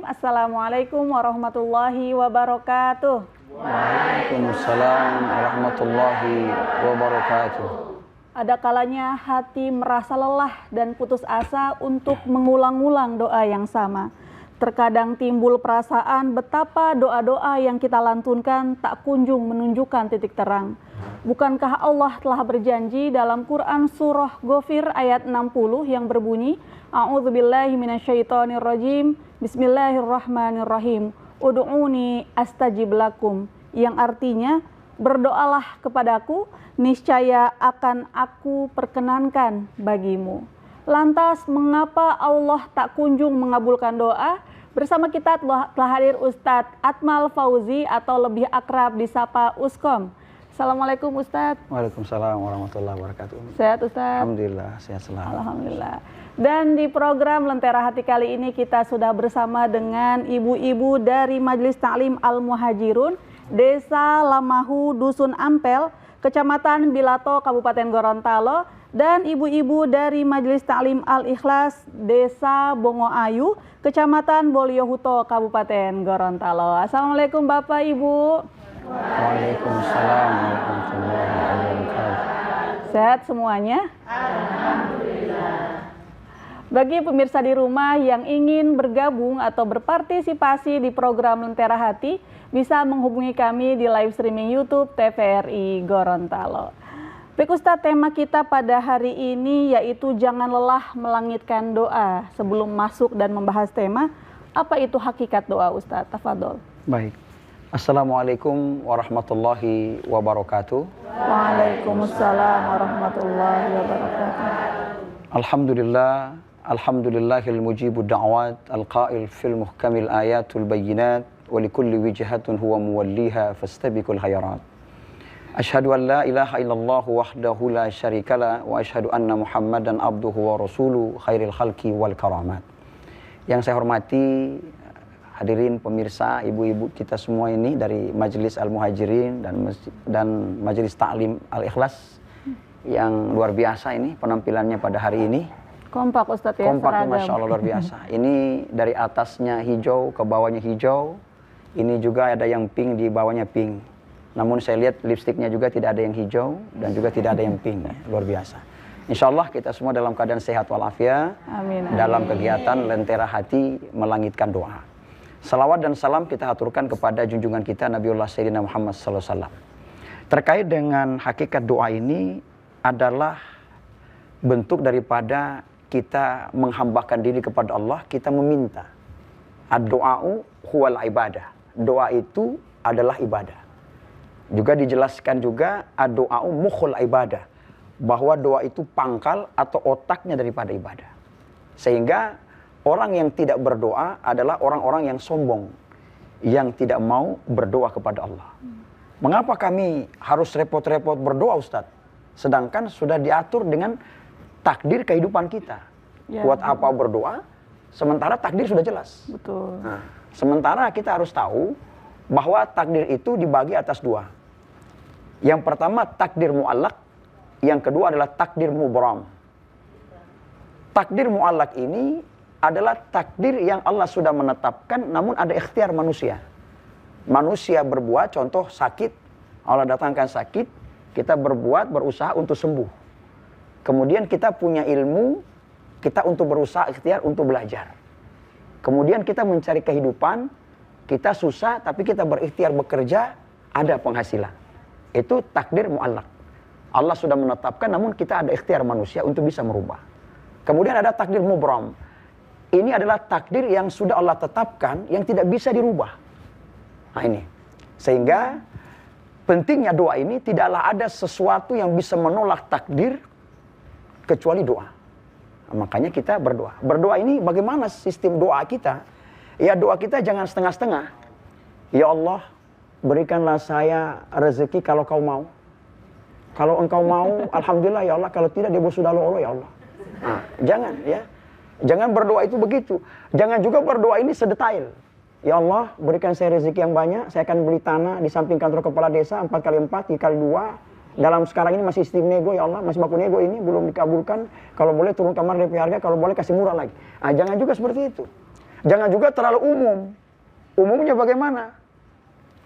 Assalamualaikum warahmatullahi wabarakatuh. Waalaikumsalam warahmatullahi wabarakatuh. Ada kalanya hati merasa lelah dan putus asa untuk mengulang-ulang doa yang sama. Terkadang timbul perasaan betapa doa-doa yang kita lantunkan tak kunjung menunjukkan titik terang. Bukankah Allah telah berjanji dalam Quran surah Ghafir ayat 60 yang berbunyi, A'udzubillahi minasyaitonirrajim, Bismillahirrahmanirrahim, Ud'uni astajib lakum, yang artinya, berdoalah kepadaku, niscaya akan aku perkenankan bagimu. Lantas, mengapa Allah tak kunjung mengabulkan doa? Bersama kita telah hadir Ustadz Atmal Fauzi atau lebih akrab disapa Uskom. Assalamualaikum Ustadz. Waalaikumsalam warahmatullahi wabarakatuh. Sehat Ustadz? Alhamdulillah, sehat selalu. Alhamdulillah. Dan di program Lentera Hati kali ini kita sudah bersama dengan ibu-ibu dari Majelis Ta'lim Al-Muhajirun, Desa Lamahu, Dusun Ampel, Kecamatan Bilato, Kabupaten Gorontalo, dan ibu-ibu dari Majelis Ta'lim Al-Ikhlas, Desa Bongoayu, Kecamatan Boliohuto, Kabupaten Gorontalo. Assalamualaikum Bapak Ibu. Waalaikumsalam warahmatullahi wabarakatuh. Sehat semuanya? Alhamdulillah. Bagi pemirsa di rumah yang ingin bergabung atau berpartisipasi di program Lentera Hati, bisa menghubungi kami di live streaming YouTube TVRI Gorontalo. Baik Ustadz, tema kita pada hari ini yaitu jangan lelah melangitkan doa. Sebelum masuk dan membahas tema, apa itu hakikat doa Ustadz? Tafadhol. Baik. Assalamualaikum warahmatullahi wabarakatuh. Waalaikumsalam warahmatullahi wabarakatuh. Alhamdulillah, alhamdulillahil mujibud da'wat, al-qail fil muhkamil ayatul bayyinat, wa likulli wijhatun huwa muwalliha fastabiqul khairat. Asyhadu an la ilaha illallah wahdahu la syarikalah wa asyhadu anna Muhammadan abduhu wa rasuluhu khairil khalqi wal karamat. Yang saya hormati hadirin pemirsa, ibu-ibu kita semua ini dari Majelis Al-Muhajirin dan Majelis Ta'lim Al-Ikhlas yang luar biasa ini penampilannya pada hari ini. Kompak Ustadz ya, kompak, seragam. Masya Allah luar biasa. Ini dari atasnya hijau ke bawahnya hijau. Ini juga ada yang pink, di bawahnya pink. Namun saya lihat lipstiknya juga tidak ada yang hijau dan juga tidak ada yang pink. Luar biasa. Insya Allah kita semua dalam keadaan sehat walafiat. Amin. Dalam kegiatan Lentera Hati melangitkan doa. Salawat dan salam kita aturkan kepada junjungan kita Nabiullah Sayyidina Muhammad SAW. Terkait dengan hakikat doa ini adalah bentuk daripada kita menghambakan diri kepada Allah, kita meminta. Ad-doa'u huwal ibadah. Doa itu adalah ibadah. Juga dijelaskan juga ad-doa'u mukhul ibadah. Bahwa doa itu pangkal atau otaknya daripada ibadah. Sehingga orang yang tidak berdoa adalah orang-orang yang sombong. Yang tidak mau berdoa kepada Allah. Mengapa kami harus repot-repot berdoa Ustadz? Sedangkan sudah diatur dengan takdir kehidupan kita. Ya. Buat apa berdoa? Sementara takdir sudah jelas. Betul. Nah, sementara kita harus tahu bahwa takdir itu dibagi atas dua. Yang pertama takdir mu'allaq, yang kedua adalah takdir mubram. Takdir mu'allaq ini adalah takdir yang Allah sudah menetapkan, namun ada ikhtiar manusia. Manusia berbuat, contoh sakit, Allah datangkan sakit, kita berbuat, berusaha untuk sembuh. Kemudian kita punya ilmu, kita untuk berusaha ikhtiar untuk belajar. Kemudian kita mencari kehidupan, kita susah tapi kita berikhtiar bekerja, ada penghasilan. Itu takdir mu'allaq. Allah sudah menetapkan namun kita ada ikhtiar manusia untuk bisa merubah. Kemudian ada takdir mubram. Ini adalah takdir yang sudah Allah tetapkan yang tidak bisa dirubah. Nah ini. Sehingga pentingnya doa ini tidaklah ada sesuatu yang bisa menolak takdir kecuali doa. Nah, makanya kita berdoa. Berdoa ini bagaimana sistem doa kita? Ya doa kita jangan setengah-setengah. Ya Allah, berikanlah saya rezeki kalau kau mau. Kalau engkau mau, alhamdulillah ya Allah. Kalau tidak, dia sudah lolo ya Allah. Nah, jangan ya. Jangan berdoa itu begitu. Jangan juga berdoa ini sedetail. Ya Allah, berikan saya rezeki yang banyak. Saya akan beli tanah di samping kantor kepala desa 4x4, 3x2. Dalam sekarang ini masih sistem nego ya Allah, masih baku nego ini belum dikabulkan. Kalau boleh turun kamar DP harga, kalau boleh kasih murah lagi. Nah, jangan juga seperti itu. Jangan juga terlalu umum. Umumnya bagaimana?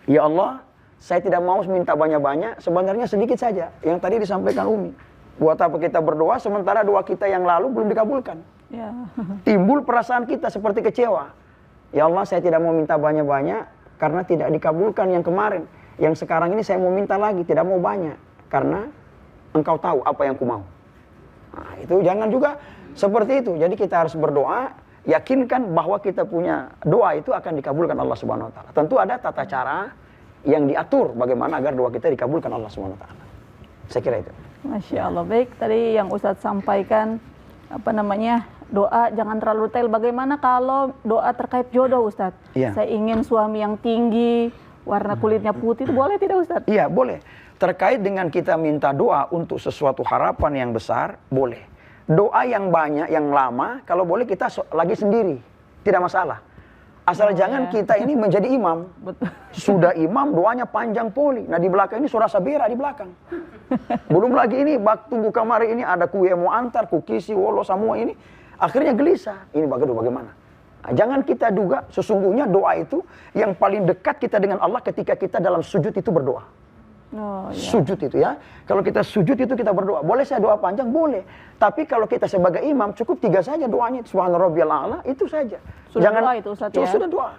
Ya Allah, saya tidak mau minta banyak-banyak, sebenarnya sedikit saja. Yang tadi disampaikan Umi. Buat apa kita berdoa sementara doa kita yang lalu belum dikabulkan? Ya. Timbul perasaan kita seperti kecewa. Ya Allah, saya tidak mau minta banyak-banyak karena tidak dikabulkan yang kemarin. Yang sekarang ini saya mau minta lagi, tidak mau banyak. Karena Engkau tahu apa yang ku mau. Nah, itu jangan juga seperti itu. Jadi kita harus berdoa, yakinkan bahwa kita punya doa itu akan dikabulkan Allah Subhanahu wa taala. Tentu ada tata cara yang diatur bagaimana agar doa kita dikabulkan Allah Subhanahu wa taala. Saya kira itu. Masya Allah. Baik, tadi yang Ustadz sampaikan doa jangan terlalu detail. Bagaimana kalau doa terkait jodoh, Ustadz? Ya. Saya ingin suami yang tinggi, warna kulitnya putih, itu boleh tidak, Ustadz? Iya, boleh. Terkait dengan kita minta doa untuk sesuatu harapan yang besar, boleh. Doa yang banyak, yang lama, kalau boleh kita lagi sendiri, tidak masalah. Asal jangan kita ini menjadi imam. Betul. Sudah imam, doanya panjang poli. Nah di belakang ini suara sabira di belakang. Belum lagi ini, tunggu kamar ini ada kue mau antar, kukisi, wolo, semua ini. Akhirnya gelisah. Ini bagaimana? Nah, jangan kita duga, sesungguhnya doa itu yang paling dekat kita dengan Allah ketika kita dalam sujud itu berdoa. Oh, ya. Sujud itu ya. Kalau kita sujud itu kita berdoa. Boleh saya doa panjang? Boleh. Tapi kalau kita sebagai imam cukup 3 saja doanya. Subhana rabbiyal a'la, itu saja. Sudah jangan doa itu, Ustaz, ya? Sudah doa.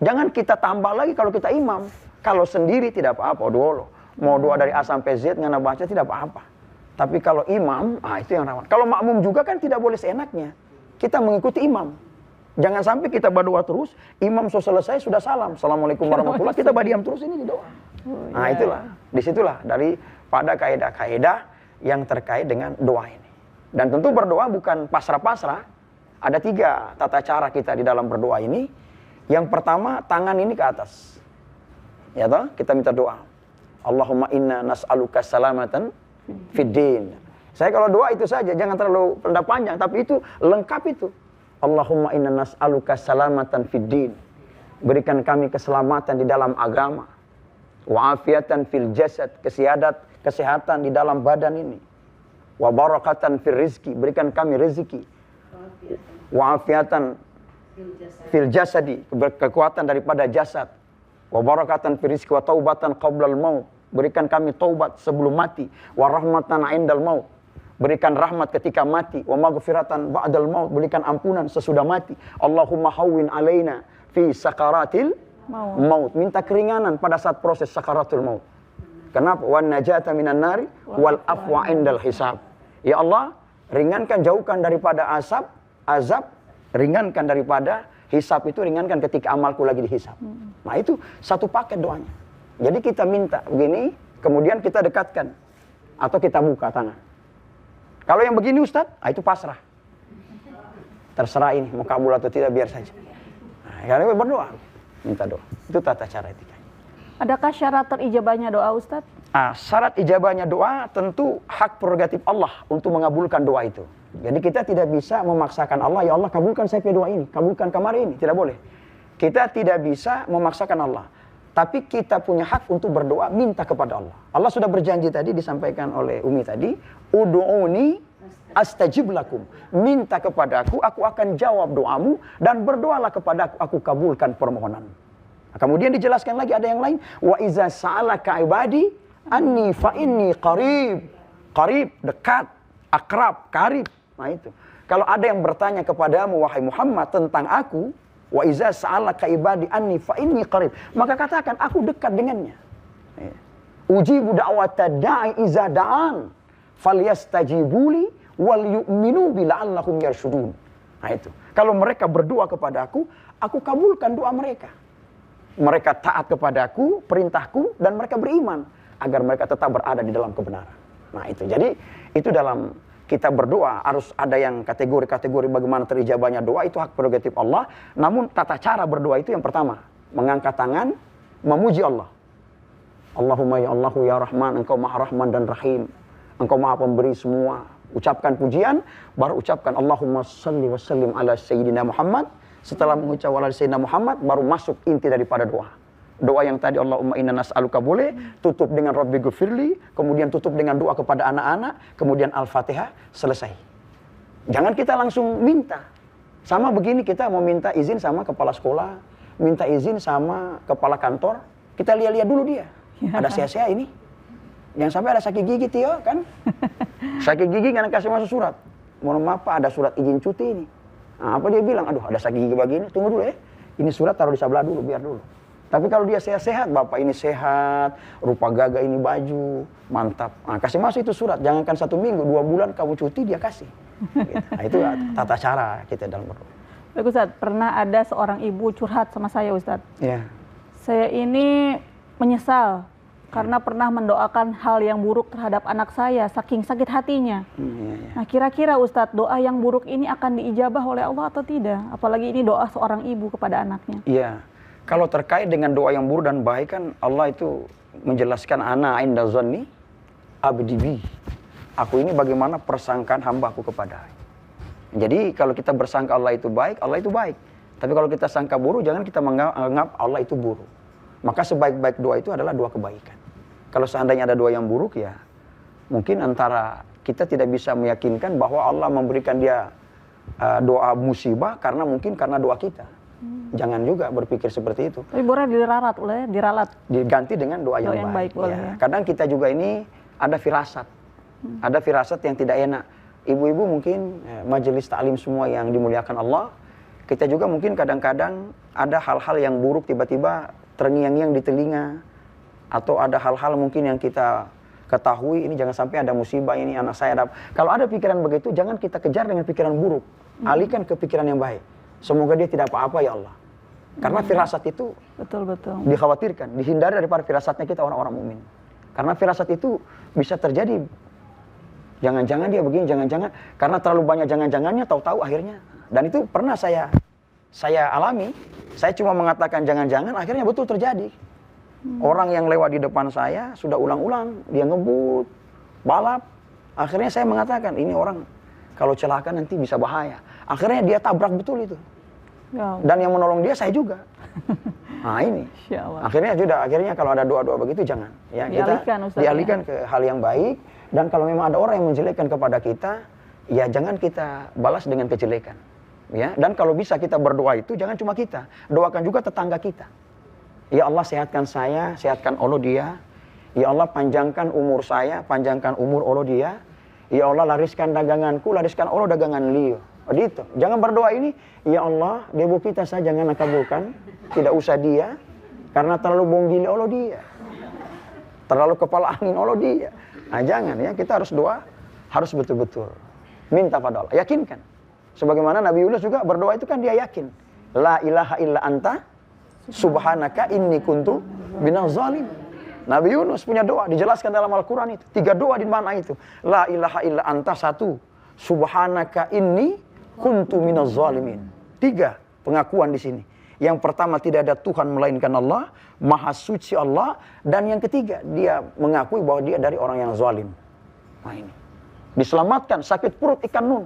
Jangan kita tambah lagi kalau kita imam. Kalau sendiri tidak apa-apa, doa. Mau doa dari A sampai Z ngana baca tidak apa-apa. Tapi kalau imam, itu yang rawan. Kalau makmum juga kan tidak boleh seenaknya. Kita mengikuti imam. Jangan sampai kita berdoa terus, imam selesai sudah salam. Assalamualaikum warahmatullahi wabarakatuh. Kita berdiam terus ini di doa. Nah itulah, disitulah daripada kaidah-kaidah yang terkait dengan doa ini. Dan tentu berdoa bukan pasrah-pasrah. Ada 3 tata cara kita di dalam berdoa ini. Yang pertama, tangan ini ke atas. Ya toh, kita minta doa. Allahumma inna nas'aluka salamatan fid din. Saya kalau doa itu saja, jangan terlalu panjang, tapi itu lengkap itu. Allahumma inna nas'aluka salamatan fid din. Berikan kami keselamatan di dalam agama. Wa afiatan fil jasad, kesehatan di dalam badan ini. Wa barakatan fil rizki, berikan kami rezeki. Wa afiatan fil jasadi, kekuatan daripada jasad. Wa barakatan fil rizki wa taubatan qablal maut, berikan kami taubat sebelum mati. Wa rahmatan indal maut, berikan rahmat ketika mati. Wa maghfiratan ba'dal maut, berikan ampunan sesudah mati. Allahumma hawwin alaina fi sakaratil maut, minta keringanan pada saat proses sakaratul maut. Kenapa? Wan najata minan nari wal afwa indal hisab. Ya Allah, ringankan, jauhkan daripada azab, ringankan daripada hisab, itu ringankan ketika amalku lagi dihisab. Nah itu satu paket doanya. Jadi kita minta begini, kemudian kita dekatkan atau kita buka tangan. Kalau yang begini Ustaz, itu pasrah. Terserah ini mau kabul atau tidak, biar saja. Nah, kalau berdoa, minta doa. Itu tata cara etika. Adakah syarat terijabahnya doa, Ustaz? Syarat ijabahnya doa tentu hak prerogatif Allah untuk mengabulkan doa itu. Jadi kita tidak bisa memaksakan Allah, ya Allah kabulkan saya doa ini, kabulkan kemarin ini, tidak boleh. Kita tidak bisa memaksakan Allah. Tapi kita punya hak untuk berdoa, minta kepada Allah. Allah sudah berjanji tadi, disampaikan oleh Umi tadi, Udu'uni astajib lakum. Minta kepadaku, aku akan jawab doamu, dan berdoalah kepadaku, aku kabulkan permohonanmu. Nah, kemudian dijelaskan lagi ada yang lain, wa iza sa'alaka ibadi anni fa inni qarib. Qarib, dekat, akrab, karib. Nah itu. Kalau ada yang bertanya kepadamu wahai Muhammad tentang aku, wa iza sa'alaka ibadi anni fa inni qarib, maka katakan aku dekat dengannya. Ujibu da'wata da'i iza da'an falyastajibuli wal yu'minu bi la'allahum yarshudun. Nah itu. Kalau mereka berdoa kepada aku kabulkan doa mereka. Mereka taat kepadaku, perintahku, dan mereka beriman agar mereka tetap berada di dalam kebenaran. Nah itu. Jadi itu dalam kita berdoa harus ada yang kategori-kategori bagaimana terijabahnya doa, itu hak prerogatif Allah. Namun tata cara berdoa itu yang pertama, mengangkat tangan, memuji Allah. Allahumma ya Allahu ya Rahman, Engkau Maha Rahman dan Rahim. Engkau Maha Pemberi semua. Ucapkan pujian, baru ucapkan Allahumma salli wa sallim ala Sayyidina Muhammad. Setelah mengucap ala Sayyidina Muhammad, baru masuk inti daripada doa. Doa yang tadi Allahumma inna nas'aluka boleh, tutup dengan Rabbi ghufirli, kemudian tutup dengan doa kepada anak-anak, kemudian Al-Fatihah, selesai. Jangan kita langsung minta. Sama begini kita mau minta izin sama kepala sekolah, minta izin sama kepala kantor, kita lihat-lihat dulu dia. Ada sia-sia ini. Jangan sampai ada sakit gigi Tio kan. Sakit gigi nggak kasih masuk surat. Mohon maaf Pak, ada surat izin cuti ini. Nah, apa dia bilang? Aduh ada sakit gigi begini, tunggu dulu ya. Ini surat taruh di sebelah dulu, biar dulu. Tapi kalau dia sehat-sehat, Bapak ini sehat, rupa gagah ini baju, mantap. Nah, kasih masuk itu surat, jangankan 1 minggu, 2 bulan kamu cuti dia kasih. Gitu. Nah, itu tata cara kita dalam berdoa. Baik Ustadz, pernah ada seorang ibu curhat sama saya Ustadz. Ya. Saya ini menyesal karena pernah mendoakan hal yang buruk terhadap anak saya, saking sakit hatinya. Nah kira-kira Ustadz, doa yang buruk ini akan diijabah oleh Allah atau tidak? Apalagi ini doa seorang ibu kepada anaknya. Iya. Kalau terkait dengan doa yang buruk dan baik kan Allah itu menjelaskan ana inda zanni abdi bi. Aku ini bagaimana persangkaan hambaku kepada. Jadi kalau kita bersangka Allah itu baik, Allah itu baik. Tapi kalau kita sangka buruk, jangan kita menganggap Allah itu buruk. Maka sebaik-baik doa itu adalah doa kebaikan. Kalau seandainya ada doa yang buruk ya, mungkin antara kita tidak bisa meyakinkan bahwa Allah memberikan dia doa musibah karena doa kita. Jangan juga berpikir seperti itu. Tapi boleh diralat. Diganti dengan doa yang baik. Boleh, Ya. ya. Kadang kita juga ini ada firasat. Ada firasat yang tidak enak. Ibu-ibu mungkin majelis taklim semua yang dimuliakan Allah. Kita juga mungkin kadang-kadang ada hal-hal yang buruk tiba-tiba terngiang-ngiang di telinga. Atau ada hal-hal mungkin yang kita ketahui ini jangan sampai ada musibah ini anak saya. Kalau ada pikiran begitu jangan kita kejar dengan pikiran buruk. Alihkan ke pikiran yang baik. Semoga dia tidak apa-apa ya Allah. Karena firasat itu betul dikhawatirkan, dihindari daripada firasatnya kita orang-orang mukmin. Karena firasat itu bisa terjadi. Jangan-jangan dia begini, jangan-jangan karena terlalu banyak jangan-jangannya tahu-tahu akhirnya. Dan itu pernah saya alami. Saya cuma mengatakan jangan-jangan akhirnya betul terjadi. Orang yang lewat di depan saya sudah ulang-ulang, dia ngebut, balap. Akhirnya saya mengatakan ini orang kalau celaka nanti bisa bahaya. Akhirnya dia tabrak betul itu. Ya. Dan yang menolong dia saya juga. Nah ini. Akhirnya kalau ada doa-doa begitu jangan. Ya, dialihkan ke hal yang baik. Dan kalau memang ada orang yang menjelekkan kepada kita, ya jangan kita balas dengan kejelekan. Ya, dan kalau bisa kita berdoa itu jangan cuma kita, doakan juga tetangga kita. Ya Allah sehatkan saya, sehatkan Allah dia. Ya Allah panjangkan umur saya, panjangkan umur Allah dia. Ya Allah lariskan daganganku, lariskan Allah dagangan liu. Gitu. Jangan berdoa ini, ya Allah, debu kita saja jangan kabulkan, tidak usah dia, karena terlalu bonggili Allah dia, terlalu kepala angin Allah dia. Nah jangan ya, kita harus doa, harus betul-betul minta pada Allah, yakinkan. Sebagaimana Nabi Yunus juga berdoa itu kan dia yakin, la ilaha illa anta, subhanaka inni kuntu minaz zalim. Nabi Yunus punya doa, dijelaskan dalam Al-Quran itu, 3 doa di mana itu, la ilaha illa anta 1, subhanaka inni kuntu minaz zalimin. 3 pengakuan di sini. Yang pertama tidak ada Tuhan melainkan Allah, Maha Suci Allah, dan yang ketiga dia mengakui bahwa dia dari orang yang zalim. Nah ini. Diselamatkan sakit perut ikan nun.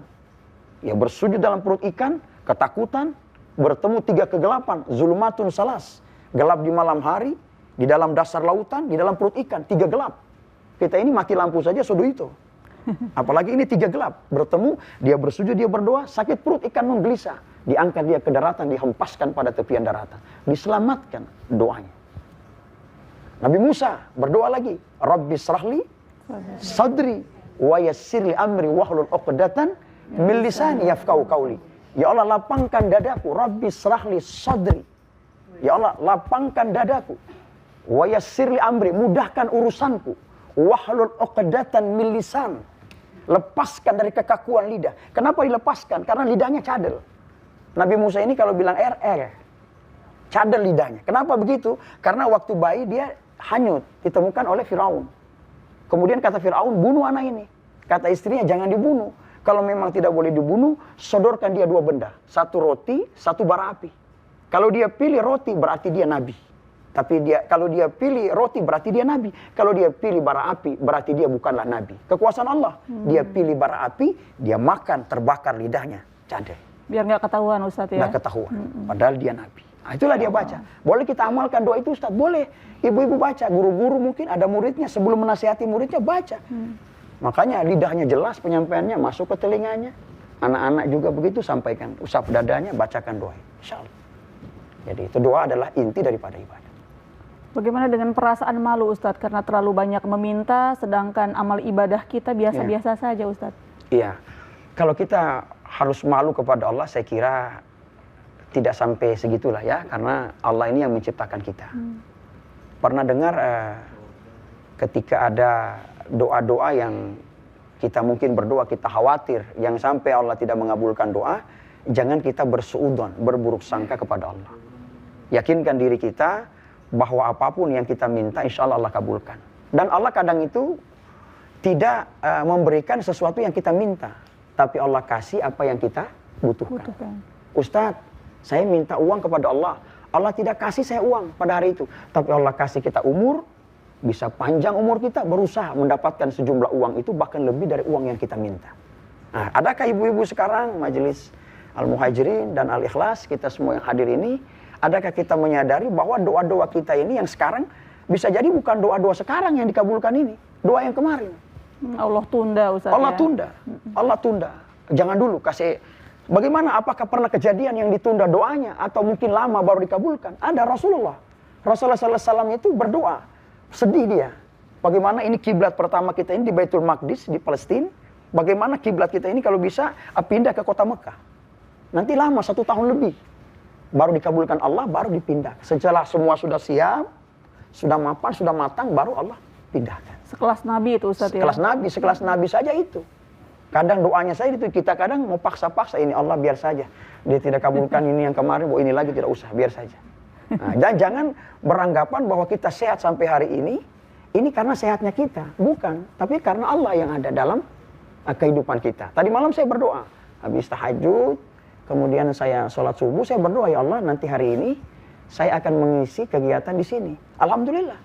Ya bersujud dalam perut ikan, ketakutan, bertemu 3 kegelapan, zulumatun salas, gelap di malam hari, di dalam dasar lautan, di dalam perut ikan, 3 gelap. Kita ini mati lampu saja sudah itu. Apalagi ini 3 gelap, bertemu, dia bersujud, dia berdoa, sakit perut ikan nun gelisah, diangkat dia ke daratan, dihempaskan pada tepian daratan, diselamatkan doanya. Nabi Musa berdoa lagi, Rabbi srahli sadri wa yassirli amri wahlul 'uqdatan min lisani yafqahu qawli. Ya Allah lapangkan dadaku, Rabbi srahli sadri. Ya Allah lapangkan dadaku, wa yassirli amri, mudahkan urusanku, wahlul 'uqdatan min lisan. Lepaskan dari kekakuan lidah. Kenapa dilepaskan? Karena lidahnya cadel. Nabi Musa ini kalau bilang cadel lidahnya. Kenapa begitu? Karena waktu bayi dia hanyut, ditemukan oleh Firaun. Kemudian kata Firaun, bunuh anak ini. Kata istrinya, jangan dibunuh. Kalau memang tidak boleh dibunuh, sodorkan dia 2 benda. 1 roti, 1 bara api. Kalau dia pilih roti, berarti dia nabi. Tapi kalau dia pilih roti berarti dia nabi. Kalau dia pilih bara api berarti dia bukanlah nabi. Kekuasaan Allah. Dia pilih bara api, dia makan, terbakar lidahnya, cadel. Biar nggak ketahuan Ustadz ya. Nggak ketahuan. Padahal dia nabi. Nah, itulah dia baca. Boleh kita amalkan doa itu Ustadz? Boleh. Ibu-ibu baca. Guru-guru mungkin ada muridnya sebelum menasihati muridnya baca. Makanya lidahnya jelas penyampaiannya masuk ke telinganya. Anak-anak juga begitu, sampaikan, usap dadanya, bacakan doa. Insya Allah. Jadi itu doa adalah inti daripada ibadah. Bagaimana dengan perasaan malu Ustadz karena terlalu banyak meminta sedangkan amal ibadah kita biasa-biasa saja Ustadz? Iya, kalau kita harus malu kepada Allah saya kira tidak sampai segitulah ya, karena Allah ini yang menciptakan kita. Pernah dengar ketika ada doa-doa yang kita mungkin berdoa, kita khawatir yang sampai Allah tidak mengabulkan doa, jangan kita bersuudzon, berburuk sangka kepada Allah. Yakinkan diri kita bahwa apapun yang kita minta insya Allah Allah kabulkan. Dan Allah kadang itu tidak memberikan sesuatu yang kita minta, tapi Allah kasih apa yang kita butuhkan. Ustadz, saya minta uang kepada Allah, Allah tidak kasih saya uang pada hari itu, tapi Allah kasih kita umur, bisa panjang umur kita, berusaha mendapatkan sejumlah uang itu bahkan lebih dari uang yang kita minta. Nah, adakah ibu-ibu sekarang majelis Al-Muhajirin dan Al-Ikhlas, kita semua yang hadir ini, adakah kita menyadari bahwa doa-doa kita ini yang sekarang bisa jadi bukan doa-doa sekarang yang dikabulkan ini, doa yang kemarin. Allah tunda Ustaz. Allah tunda. Allah tunda. Jangan dulu kasih. Bagaimana, apakah pernah kejadian yang ditunda doanya atau mungkin lama baru dikabulkan? Ada Rasulullah. Rasulullah SAW itu berdoa. Sedih dia. Bagaimana ini kiblat pertama kita ini di Baitul Maqdis di Palestina. Bagaimana kiblat kita ini kalau bisa pindah ke kota Mekah. Nanti lama 1 tahun lebih. Baru dikabulkan Allah, baru dipindah. Setelah semua sudah siap, sudah mapan, sudah matang, baru Allah pindahkan. Sekelas Nabi itu Ustaz ya? Sekelas Nabi saja itu. Kadang doanya saya itu, kita kadang mau paksa-paksa, ini Allah biar saja. Dia tidak kabulkan ini yang kemarin, ini lagi tidak usah, biar saja. Nah, dan jangan beranggapan bahwa kita sehat sampai hari ini karena sehatnya kita. Bukan, tapi karena Allah yang ada dalam kehidupan kita. Tadi malam saya berdoa, habis tahajud, kemudian saya sholat subuh, saya berdoa, ya Allah nanti hari ini saya akan mengisi kegiatan di sini. Alhamdulillah.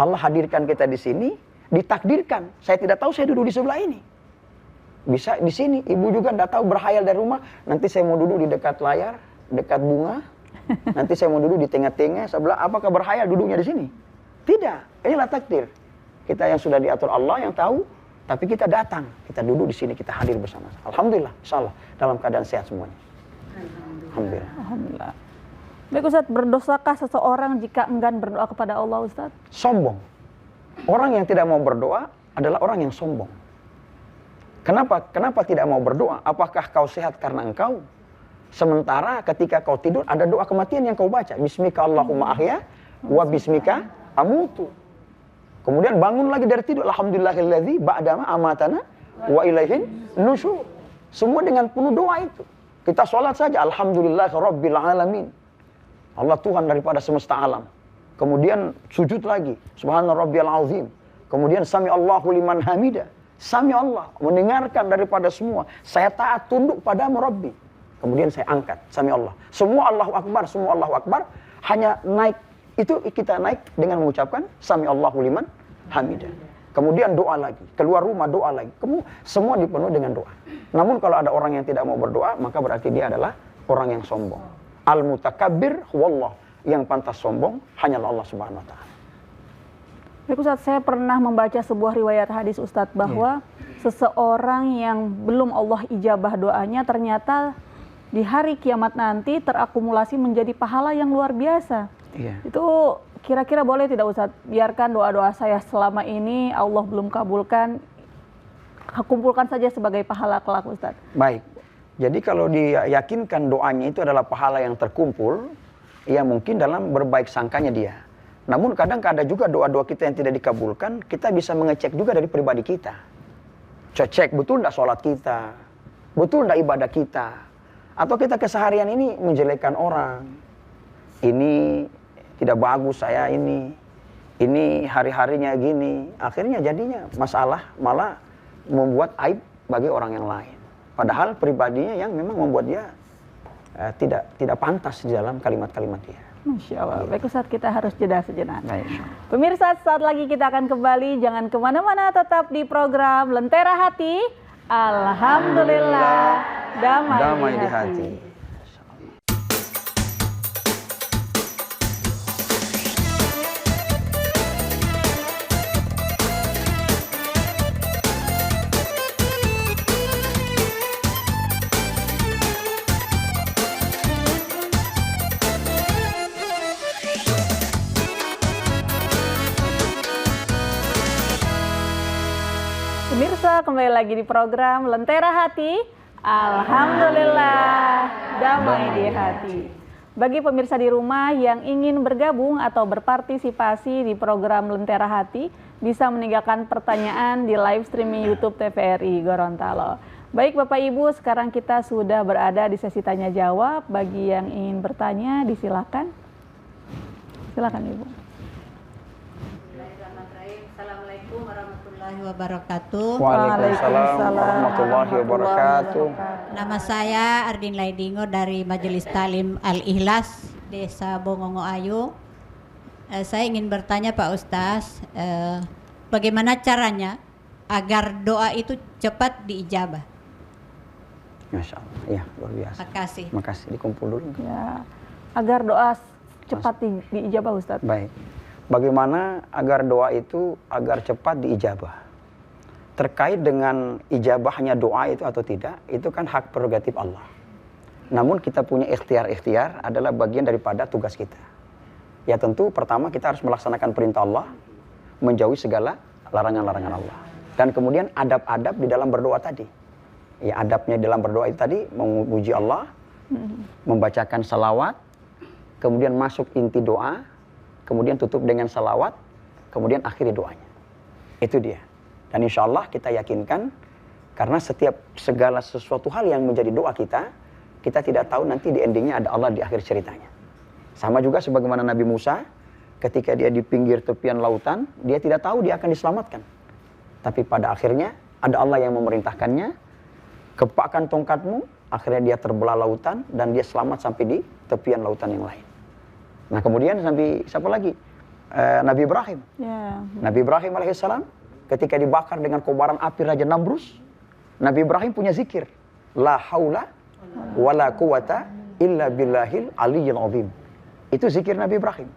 Allah hadirkan kita di sini, ditakdirkan. Saya tidak tahu saya duduk di sebelah ini. Bisa di sini, ibu juga tidak tahu berhayal dari rumah. Nanti saya mau duduk di dekat layar, dekat bunga. Nanti saya mau duduk di tengah-tengah sebelah. Apakah berhayal duduknya di sini? Tidak. Inilah takdir. Kita yang sudah diatur Allah yang tahu. Tapi kita datang, kita duduk di sini, kita hadir bersama. Alhamdulillah, insyaallah dalam keadaan sehat semuanya. Alhamdulillah. Alhamdulillah. Baik Ustaz, berdosakah seseorang jika enggan berdoa kepada Allah Ustaz? Sombong. Orang yang tidak mau berdoa adalah orang yang sombong. Kenapa tidak mau berdoa? Apakah kau sehat karena engkau? Sementara ketika kau tidur ada doa kematian yang kau baca. Bismika Allahumma ahya wa bismika amutu. Kemudian bangun lagi dari tidur, alhamdulillahilladzi ba'dama amatana wa ilaihin nusyur. Semua dengan penuh doa itu. Kita sholat saja, alhamdulillahirabbil alamin. Allah Tuhan daripada semesta alam. Kemudian sujud lagi, subhana rabbiyal azim. Kemudian sami Allahu liman hamida. Sami Allah, mendengarkan daripada semua. Saya taat tunduk pada Rabbi. Kemudian saya angkat, sami Allah. Semua Allahu Akbar, semua Allahu Akbar. Hanya naik. Itu kita naik dengan mengucapkan Sami Allahu liman hamidah. Kemudian doa lagi, keluar rumah doa lagi. Semua dipenuhi dengan doa. Namun kalau ada orang yang tidak mau berdoa, maka berarti dia adalah orang yang sombong. Al-mutakabbir huwallah. Yang pantas sombong hanyalah Allah Subhanahu wa taala. Baik Ustaz, saya pernah membaca sebuah riwayat hadis Ustadz bahwa seseorang yang belum Allah ijabah doanya ternyata di hari kiamat nanti terakumulasi menjadi pahala yang luar biasa. Iya. Itu kira-kira boleh tidak Ustadz? Biarkan doa-doa saya selama ini Allah belum kabulkan, kumpulkan saja sebagai pahala kelak Ustadz. Baik. Jadi kalau diyakinkan doanya itu adalah pahala yang terkumpul, ya mungkin dalam berbaik sangkanya dia. Namun kadang ada juga doa-doa kita yang tidak dikabulkan, kita bisa mengecek juga dari pribadi kita. Cek betul enggak sholat kita, betul enggak ibadah kita, atau kita keseharian ini menjelekkan orang. Ini tidak bagus saya ini hari-harinya gini. Akhirnya jadinya masalah malah membuat aib bagi orang yang lain. Padahal pribadinya yang memang membuat dia tidak pantas di dalam kalimat-kalimat dia. Masya Allah. Baik Ustaz, kita harus jeda sejenak. Baik. Pemirsa, saat lagi kita akan kembali. Jangan kemana-mana, tetap di program Lentera Hati. Alhamdulillah, damai di hati. Pemirsa, kembali lagi di program Lentera Hati. Alhamdulillah, damai di hati. Bagi pemirsa di rumah yang ingin bergabung atau berpartisipasi di program Lentera Hati, bisa meninggalkan pertanyaan di live streaming YouTube TVRI Gorontalo. Baik Bapak Ibu, sekarang kita sudah berada di sesi tanya jawab. Bagi yang ingin bertanya, disilakan. Silakan Ibu. Assalamualaikum warahmatullahi wabarakatuh. Waalaikumsalam warahmatullahi wabarakatuh. Nama saya Ardin Laidingo dari Majelis Talim Al-Ikhlas, Desa Bongongo Ayu. Saya ingin bertanya Pak Ustaz, bagaimana caranya agar doa itu cepat diijabah? Masya Allah, ya luar biasa. Makasih. Makasih, dikumpul dulu. Ya, agar doa cepat diijabah Ustadz. Baik. Bagaimana agar doa itu agar cepat diijabah? Terkait dengan ijabahnya doa itu atau tidak, itu kan hak prerogatif Allah. Namun kita punya ikhtiar adalah bagian daripada tugas kita. Ya tentu pertama kita harus melaksanakan perintah Allah, menjauhi segala larangan-larangan Allah. Dan kemudian adab-adab di dalam berdoa tadi. Ya adabnya dalam berdoa itu tadi memuji Allah, membacakan salawat, kemudian masuk inti doa, kemudian tutup dengan salawat, kemudian akhiri doanya. Itu dia. Dan insya Allah kita yakinkan, karena setiap segala sesuatu hal yang menjadi doa kita tidak tahu nanti di endingnya ada Allah di akhir ceritanya. Sama juga sebagaimana Nabi Musa, ketika dia di pinggir tepian lautan, dia tidak tahu dia akan diselamatkan. Tapi pada akhirnya ada Allah yang memerintahkannya, kepakkan tongkatmu, akhirnya dia terbelah lautan dan dia selamat sampai di tepian lautan yang lain. Nah kemudian sampai siapa lagi? Nabi Ibrahim. Ya. Nabi Ibrahim alaihissalam ketika dibakar dengan kobaran api Raja Namrus, Nabi Ibrahim punya zikir, la haula wala quwata illa billahil aliyyil azim. Itu zikir Nabi Ibrahim.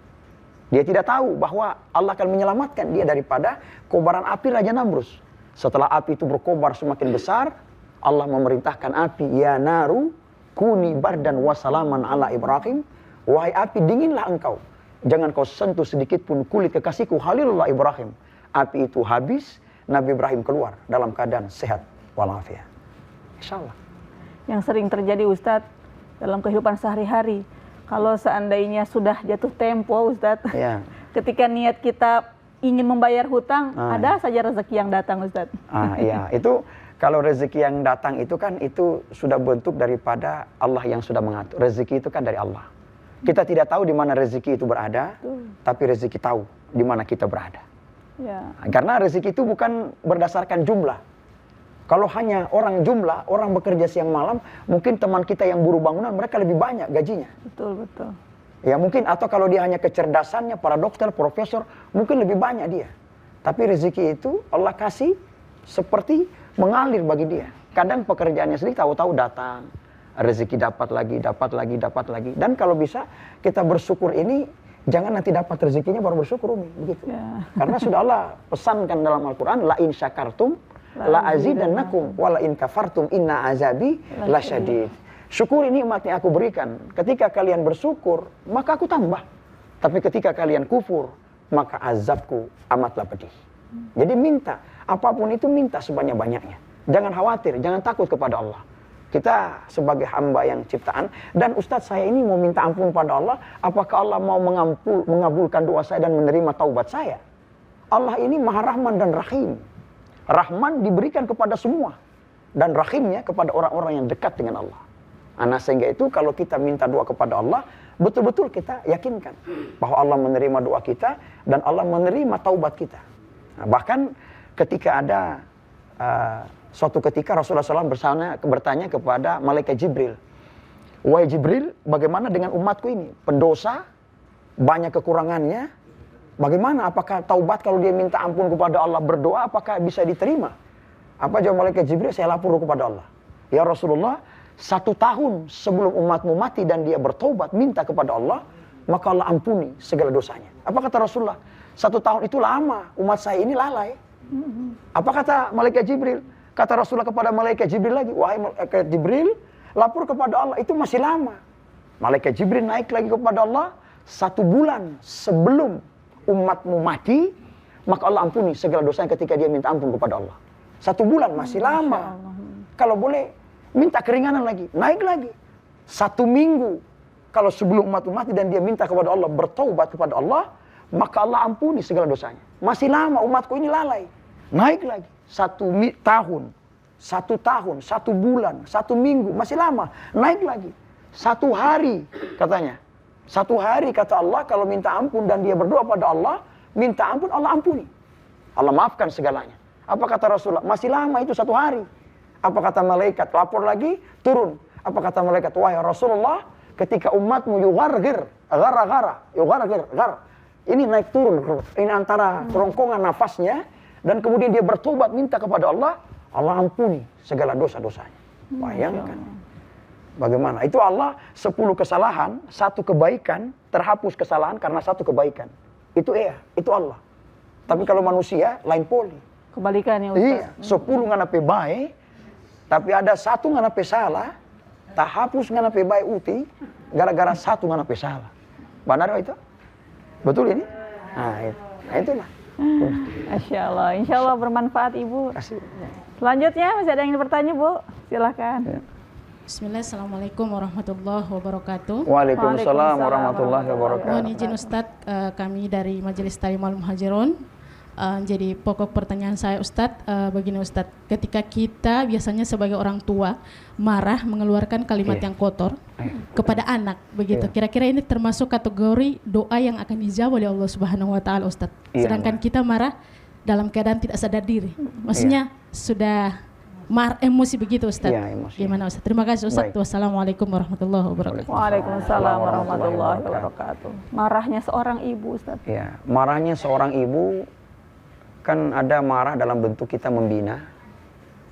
Dia tidak tahu bahwa Allah akan menyelamatkan dia daripada kobaran api Raja Namrus. Setelah api itu berkobar semakin besar, Allah memerintahkan api, ya naru kuni bardan wasalaman ala Ibrahim. Wahai api, dinginlah engkau. Jangan kau sentuh sedikit pun kulit kekasihku Khalilullah Ibrahim. Api itu habis, Nabi Ibrahim keluar dalam keadaan sehat walafiat. Insyaallah. Yang sering terjadi Ustadz dalam kehidupan sehari-hari. Kalau seandainya sudah jatuh tempo Ustadz, Ya. ketika niat kita ingin membayar hutang, ada saja rezeki yang datang Ustadz. Iya, itu kalau rezeki yang datang itu kan itu sudah bentuk daripada Allah yang sudah mengatur. Rezeki itu kan dari Allah. Kita tidak tahu di mana rezeki itu berada, tapi rezeki tahu di mana kita berada. Ya. Karena rezeki itu bukan berdasarkan jumlah. Kalau hanya orang jumlah, orang bekerja siang malam, mungkin teman kita yang buruh bangunan mereka lebih banyak gajinya. Betul, betul. Ya mungkin, atau kalau dia hanya kecerdasannya, para dokter, profesor, mungkin lebih banyak dia. Tapi rezeki itu Allah kasih seperti mengalir bagi dia. Kadang pekerjaannya sendiri tahu-tahu datang, rezeki dapat lagi. Dan kalau bisa kita bersyukur ini, jangan nanti dapat rezekinya baru bersyukur, Umi, begitu. Ya. Karena sudah Allah pesankan dalam Al-Quran, la in syakartum la azidannakum wa la in kafartum inna azabi lasyadid. Syukuri nikmat yang aku berikan. Ketika kalian bersyukur, maka aku tambah. Tapi ketika kalian kufur, maka azabku amatlah pedih. Jadi minta, apapun itu minta sebanyak-banyaknya. Jangan khawatir, jangan takut kepada Allah. Kita sebagai hamba yang ciptaan, dan Ustadz saya ini mau minta ampun pada Allah, apakah Allah mau mengabulkan doa saya dan menerima taubat saya? Allah ini Maha Rahman dan Rahim. Rahman diberikan kepada semua, dan Rahimnya kepada orang-orang yang dekat dengan Allah. Nah, sehingga itu kalau kita minta doa kepada Allah, betul-betul kita yakinkan bahwa Allah menerima doa kita dan Allah menerima taubat kita. Nah, bahkan ketika ada suatu ketika Rasulullah SAW bertanya kepada malaikat Jibril, wahai Jibril, bagaimana dengan umatku ini? Pendosa, banyak kekurangannya. Bagaimana? Apakah taubat kalau dia minta ampun kepada Allah, berdoa, apakah bisa diterima? Apa jawab malaikat Jibril? Saya lapor kepada Allah. Ya Rasulullah, 1 tahun sebelum umatmu mati dan dia bertaubat, minta kepada Allah, maka Allah ampuni segala dosanya. Apa kata Rasulullah? 1 tahun itu lama, umat saya ini lalai. Apa kata malaikat Jibril? Kata Rasulullah kepada malaikat Jibril lagi, wahai malaikat Jibril, lapor kepada Allah, itu masih lama. Malaikat Jibril naik lagi kepada Allah, 1 bulan sebelum umatmu mati, maka Allah ampuni segala dosanya ketika dia minta ampun kepada Allah. 1 bulan masih lama. Kalau boleh minta keringanan lagi, naik lagi. 1 minggu. Kalau sebelum umat mati dan dia minta kepada Allah, bertaubat kepada Allah, maka Allah ampuni segala dosanya. Masih lama umatku ini lalai. Naik lagi. 1 tahun, 1 tahun, 1 bulan, 1 minggu, masih lama. Naik lagi. 1 hari katanya. 1 hari kata Allah kalau minta ampun dan dia berdoa pada Allah, minta ampun Allah ampuni. Allah maafkan segalanya. Apa kata Rasulullah? Masih lama itu 1 hari. Apa kata malaikat? Lapor lagi, turun. Apa kata malaikat? Wahai Rasulullah, ketika umatmu yugargir, yugargir. Ini naik turun. Ini antara kerongkongan nafasnya. Dan kemudian dia bertobat minta kepada Allah. Allah ampuni segala dosa-dosanya. Bayangkan. Bagaimana? Itu Allah 10 kesalahan, 1 kebaikan, terhapus kesalahan karena 1 kebaikan. Itu itu Allah. Tapi kalau manusia, lain poli. Kebalikannya Ustaz. Iya, 10 nganape baik, tapi ada 1 nganape salah, tak hapus nganape baik uti, gara-gara 1 nganape salah. Benar itu? Betul ini? Nah itulah. Masya Allah, insya Allah bermanfaat Ibu. Kasih. Selanjutnya masih ada yang bertanya Bu? Silahkan. Ya. Bismillah, Assalamualaikum warahmatullahi wabarakatuh. Waalaikumsalam warahmatullahi wabarakatuh. Mohon izin Ustadz, kami dari Majelis Ta'lim Al-Muhajirun. Jadi pokok pertanyaan saya Ustadz, begini Ustadz, ketika kita biasanya sebagai orang tua marah mengeluarkan kalimat yang kotor kepada anak, begitu. Kira-kira ini termasuk kategori doa yang akan dijawab oleh Allah Subhanahu Wa Taala Ustadz. Sedangkan kita marah dalam keadaan tidak sadar diri, maksudnya sudah emosi begitu Ustadz. Gimana Ustadz? Terima kasih Ustadz. Wassalamualaikum warahmatullahi wabarakatuh. Waalaikumsalam warahmatullahi wabarakatuh. Marahnya seorang ibu Ustadz. Ya, marahnya seorang ibu kan ada marah dalam bentuk kita membina,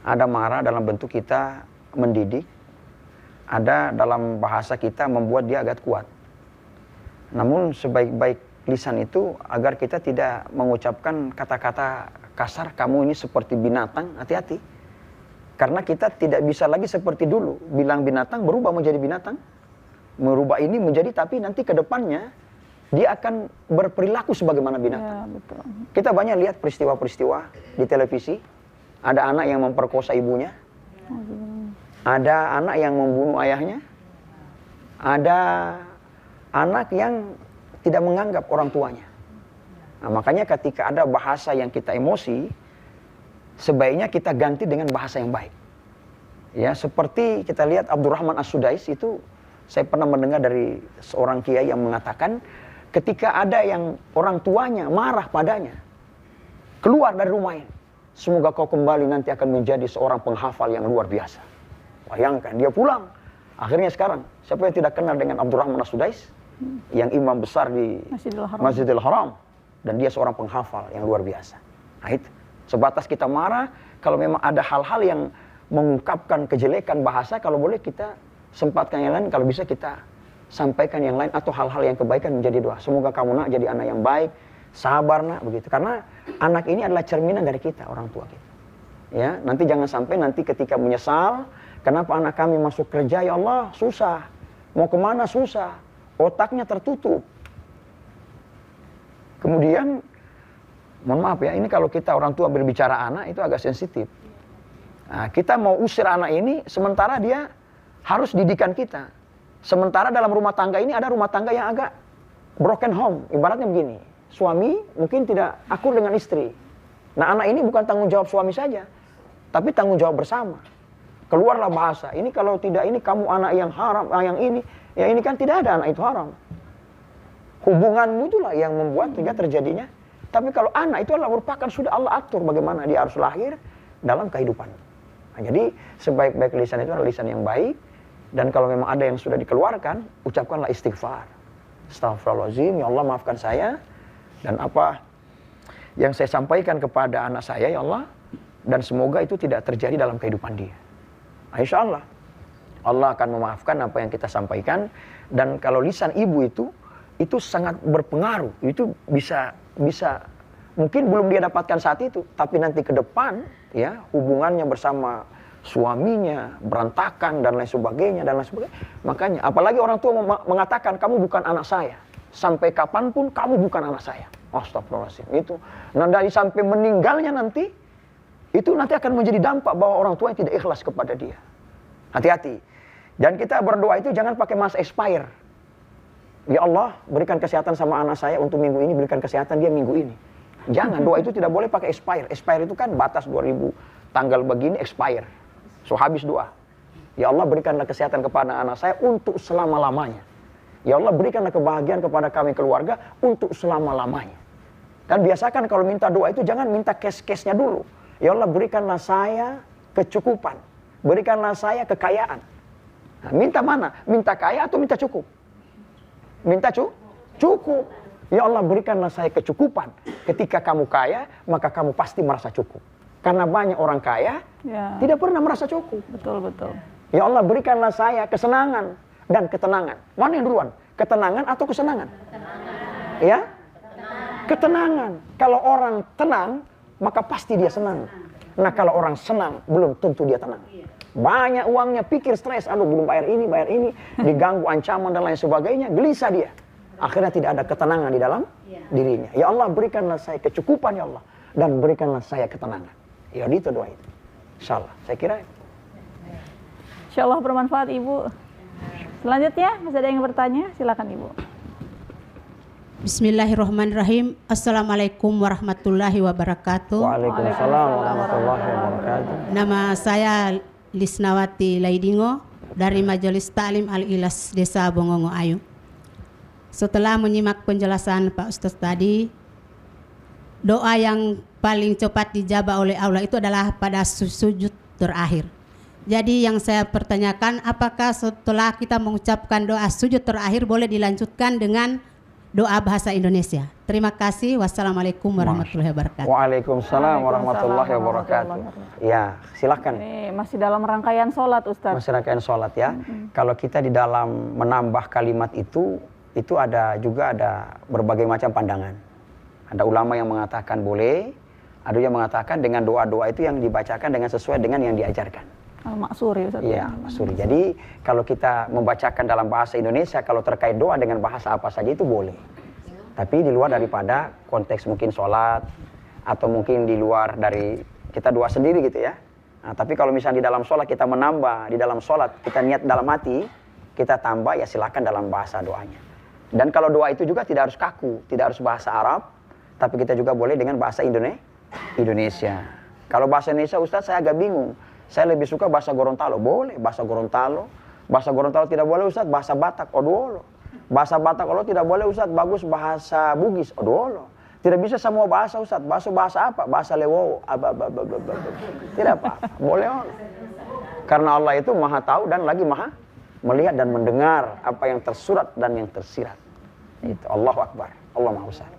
ada marah dalam bentuk kita mendidik, ada dalam bahasa kita membuat dia agak kuat. Namun sebaik-baik lisan itu agar kita tidak mengucapkan kata-kata kasar, kamu ini seperti binatang, hati-hati. Karena kita tidak bisa lagi seperti dulu, bilang binatang berubah menjadi binatang, merubah ini menjadi, tapi nanti ke depannya dia akan berperilaku sebagaimana binatang. Ya, betul. Kita banyak lihat peristiwa-peristiwa di televisi. Ada anak yang memperkosa ibunya. Ada anak yang membunuh ayahnya. Ada anak yang tidak menganggap orang tuanya. Nah, makanya ketika ada bahasa yang kita emosi, sebaiknya kita ganti dengan bahasa yang baik. Ya, seperti kita lihat Abdurrahman As-Sudais itu, saya pernah mendengar dari seorang kiai yang mengatakan, ketika ada yang orang tuanya marah padanya, keluar dari rumahnya, semoga kau kembali nanti akan menjadi seorang penghafal yang luar biasa. Bayangkan, dia pulang. Akhirnya sekarang, siapa yang tidak kenal dengan Abdurrahman As-Sudais? Yang imam besar di Masjidil Haram. Dan dia seorang penghafal yang luar biasa. Nah itu, sebatas kita marah, kalau memang ada hal-hal yang mengungkapkan kejelekan bahasa, kalau boleh kita sempatkan yang lain, kalau bisa kita sampaikan yang lain, atau hal-hal yang kebaikan menjadi doa. Semoga kamu nak jadi anak yang baik, sabar nak, begitu. Karena anak ini adalah cerminan dari kita, orang tua kita. Ya, nanti jangan sampai nanti ketika menyesal, kenapa anak kami masuk kerja, ya Allah, susah. Mau kemana susah, otaknya tertutup. Kemudian, mohon maaf ya, ini kalau kita orang tua berbicara anak, itu agak sensitif. Nah, kita mau usir anak ini, sementara dia harus didikan kita. Sementara dalam rumah tangga ini ada rumah tangga yang agak broken home. Ibaratnya begini, suami mungkin tidak akur dengan istri. Nah anak ini bukan tanggung jawab suami saja, tapi tanggung jawab bersama. Keluarlah bahasa, ini kalau tidak ini kamu anak yang haram, yang ini. Ya ini kan tidak ada anak itu haram. Hubunganmu itulah yang membuat terjadinya. Tapi kalau anak itu adalah merupakan sudah Allah atur bagaimana dia harus lahir dalam kehidupan. Nah, jadi sebaik-baik lisan itu adalah lisan yang baik. Dan kalau memang ada yang sudah dikeluarkan, ucapkanlah istighfar. Astagfirullahaladzim, ya Allah maafkan saya. Dan apa yang saya sampaikan kepada anak saya, ya Allah. Dan semoga itu tidak terjadi dalam kehidupan dia. Nah, insya Allah, Allah akan memaafkan apa yang kita sampaikan. Dan kalau lisan ibu itu sangat berpengaruh. Itu bisa mungkin belum dia dapatkan saat itu. Tapi nanti ke depan, ya hubungannya bersama suaminya berantakan dan lain sebagainya. Makanya apalagi orang tua mengatakan kamu bukan anak saya, sampai kapanpun kamu bukan anak saya. Astagfirullahaladzim itu. Nah dari sampai meninggalnya nanti itu nanti akan menjadi dampak bahwa orang tua yang tidak ikhlas kepada dia. Hati-hati. Dan kita berdoa itu jangan pakai masa expire. Ya Allah, berikan kesehatan sama anak saya untuk minggu ini, berikan kesehatan dia minggu ini. Jangan, doa itu tidak boleh pakai expire. Expire itu kan batas 2000, tanggal begini expire. So habis doa. Ya Allah, berikanlah kesehatan kepada anak saya untuk selama-lamanya. Ya Allah, berikanlah kebahagiaan kepada kami keluarga untuk selama-lamanya. Dan biasakan kalau minta doa itu jangan minta cash-cashnya dulu. Ya Allah, berikanlah saya kecukupan. Berikanlah saya kekayaan. Nah, minta mana? Minta kaya atau minta cukup? Minta cukup. Ya Allah, berikanlah saya kecukupan. Ketika kamu kaya, maka kamu pasti merasa cukup. Karena banyak orang kaya tidak pernah merasa cukup. Betul, betul. Ya Allah, berikanlah saya kesenangan dan ketenangan. Mana yang duluan? Ketenangan atau kesenangan? Ketenangan. Ya? Ketenangan. Kalau orang tenang, maka pasti dia senang. Nah, kalau orang senang, belum tentu dia tenang. Banyak uangnya, pikir stres, aduh belum bayar ini, diganggu ancaman dan lain sebagainya, gelisah dia. Akhirnya tidak ada ketenangan di dalam dirinya. Ya Allah, berikanlah saya kecukupan ya Allah, dan berikanlah saya ketenangan. Ya itu doa itu. Insyaallah, saya kira. Insyaallah bermanfaat Ibu. Selanjutnya, masih ada yang bertanya? Silakan Ibu. Bismillahirrahmanirrahim. Assalamualaikum warahmatullahi wabarakatuh. Waalaikumsalam warahmatullahi wabarakatuh. Nama saya Lisnawati Laidingo dari Majelis Ta'lim Al-Ihlas Desa Bongongo Ayu. Setelah menyimak penjelasan Pak Ustaz tadi, doa yang paling cepat dijabah oleh Allah itu adalah pada sujud terakhir. Jadi yang saya pertanyakan, apakah setelah kita mengucapkan doa sujud terakhir boleh dilanjutkan dengan doa bahasa Indonesia? Terima kasih. Wassalamualaikum warahmatullahi wabarakatuh. Waalaikumsalam warahmatullahi wabarakatuh. Ya, silakan. Ini masih dalam rangkaian sholat, Ustaz. Masih rangkaian sholat ya. Kalau kita di dalam menambah kalimat itu ada berbagai macam pandangan. Ada ulama yang mengatakan boleh, ada yang mengatakan dengan doa-doa itu yang dibacakan dengan sesuai dengan yang diajarkan. Al-Maksuri, Ustaz. Iya, Maksuri. Jadi kalau kita membacakan dalam bahasa Indonesia, kalau terkait doa dengan bahasa apa saja itu boleh. Tapi di luar daripada konteks mungkin sholat, atau mungkin di luar dari kita doa sendiri gitu ya. Nah, tapi kalau misalnya di dalam sholat kita menambah, di dalam sholat kita niat dalam hati, kita tambah ya silakan dalam bahasa doanya. Dan kalau doa itu juga tidak harus kaku, tidak harus bahasa Arab, tapi kita juga boleh dengan bahasa Indonesia. Kalau bahasa Indonesia Ustaz saya agak bingung. Saya lebih suka bahasa Gorontalo, boleh bahasa Gorontalo. Bahasa Gorontalo tidak boleh Ustaz, bahasa Batak, oduolo. Bahasa Batak kalau tidak boleh Ustaz, bagus bahasa Bugis, oduolo. Tidak bisa semua bahasa Ustaz, bahasa apa? Bahasa Lewowo, tidak apa-apa, boleh Allah. Karena Allah itu maha tahu dan lagi maha melihat dan mendengar apa yang tersurat dan yang tersirat. Itu Allahu Akbar, Allah Maha Besar.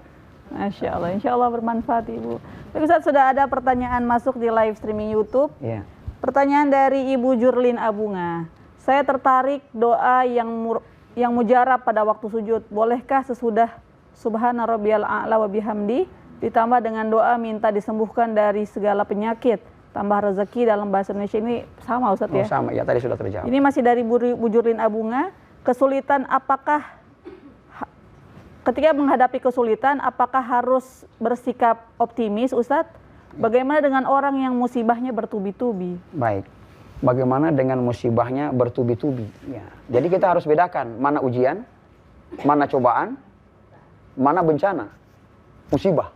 Masya Allah, insya Allah bermanfaat Ibu. Baik Ustaz, sudah ada pertanyaan masuk di live streaming YouTube. Ya. Pertanyaan dari Ibu Jurlin Abunga. Saya tertarik doa yang mujarab pada waktu sujud. Bolehkah sesudah Subhana rabbiyal a'la wa bihamdi ditambah dengan doa minta disembuhkan dari segala penyakit, tambah rezeki dalam bahasa Indonesia ini sama Ustaz ya? Sama, ya tadi sudah terjawab. Ini masih dari Bu Jurlin Abunga. Kesulitan apakah ketika menghadapi kesulitan apakah harus bersikap optimis Ustadz? Bagaimana dengan orang yang musibahnya bertubi-tubi? Baik. Bagaimana dengan musibahnya bertubi-tubi? Ya. Jadi kita harus bedakan mana ujian, mana cobaan, mana bencana, musibah.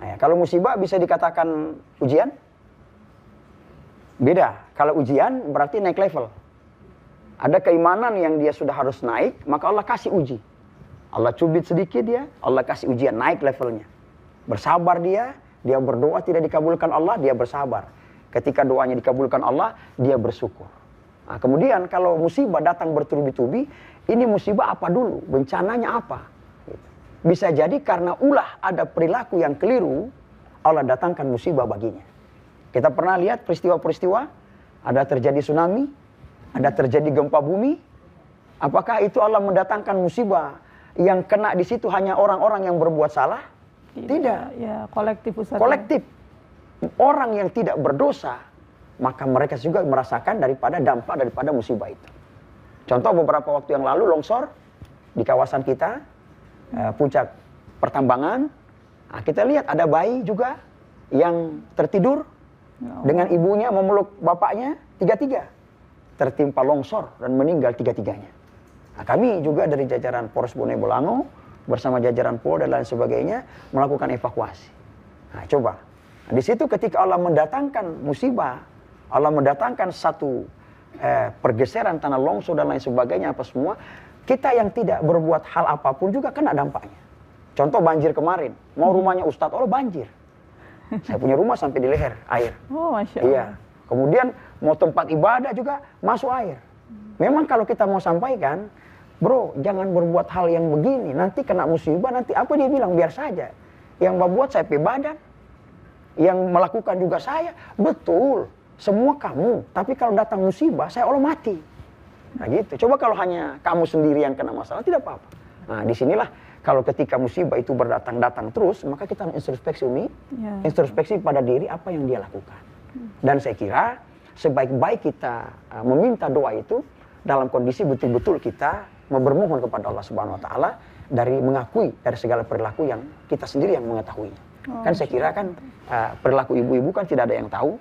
Nah, ya. Kalau musibah bisa dikatakan ujian? Beda. Kalau ujian berarti naik level. Ada keimanan yang dia sudah harus naik, maka Allah kasih uji. Allah cubit sedikit dia, Allah kasih ujian, naik levelnya. Bersabar dia berdoa tidak dikabulkan Allah, dia bersabar. Ketika doanya dikabulkan Allah, dia bersyukur. Nah, kemudian kalau musibah datang bertubi-tubi, ini musibah apa dulu? Bencananya apa? Bisa jadi karena ulah ada perilaku yang keliru, Allah datangkan musibah baginya. Kita pernah lihat peristiwa-peristiwa, ada terjadi tsunami, ada terjadi gempa bumi. Apakah itu Allah mendatangkan musibah yang kena di situ hanya orang-orang yang berbuat salah? Tidak. Ya, kolektif Ustaz. Kolektif. Orang yang tidak berdosa, maka mereka juga merasakan dampak daripada musibah itu. Contoh beberapa waktu yang lalu longsor di kawasan kita, puncak pertambangan. Nah, kita lihat ada bayi juga yang tertidur Dengan ibunya memeluk bapaknya, tiga-tiga tertimpa longsor dan meninggal tiga-tiganya. Nah, kami juga dari jajaran Polres Bone Bolango bersama jajaran Polda dan lain sebagainya melakukan evakuasi. Nah, coba. Nah, di situ ketika Allah mendatangkan musibah, Allah mendatangkan satu pergeseran tanah longsor dan lain sebagainya apa semua, kita yang tidak berbuat hal apapun juga kena dampaknya. Contoh banjir kemarin, mau rumahnya Ustadz Allah banjir. Saya punya rumah sampai di leher air. Oh, Masya Allah. Iya. Kemudian mau tempat ibadah juga masuk air. Memang kalau kita mau sampaikan, bro, jangan berbuat hal yang begini. Nanti kena musibah, nanti apa dia bilang, biar saja. Yang membuat saya badan, yang melakukan juga saya. Betul, semua kamu. Tapi kalau datang musibah, saya Allah mati. Nah gitu. Coba kalau hanya kamu sendirian kena masalah, tidak apa-apa. Nah disinilah kalau ketika musibah itu berdatang-datang terus, maka kita introspeksi introspeksi pada diri apa yang dia lakukan. Dan saya kira sebaik-baik kita meminta doa itu dalam kondisi betul-betul kita bermohon kepada Allah Subhanahu Wa Taala dari mengakui dari segala perilaku yang kita sendiri yang mengetahuinya. Kan saya kira kan perilaku ibu-ibu kan tidak ada yang tahu,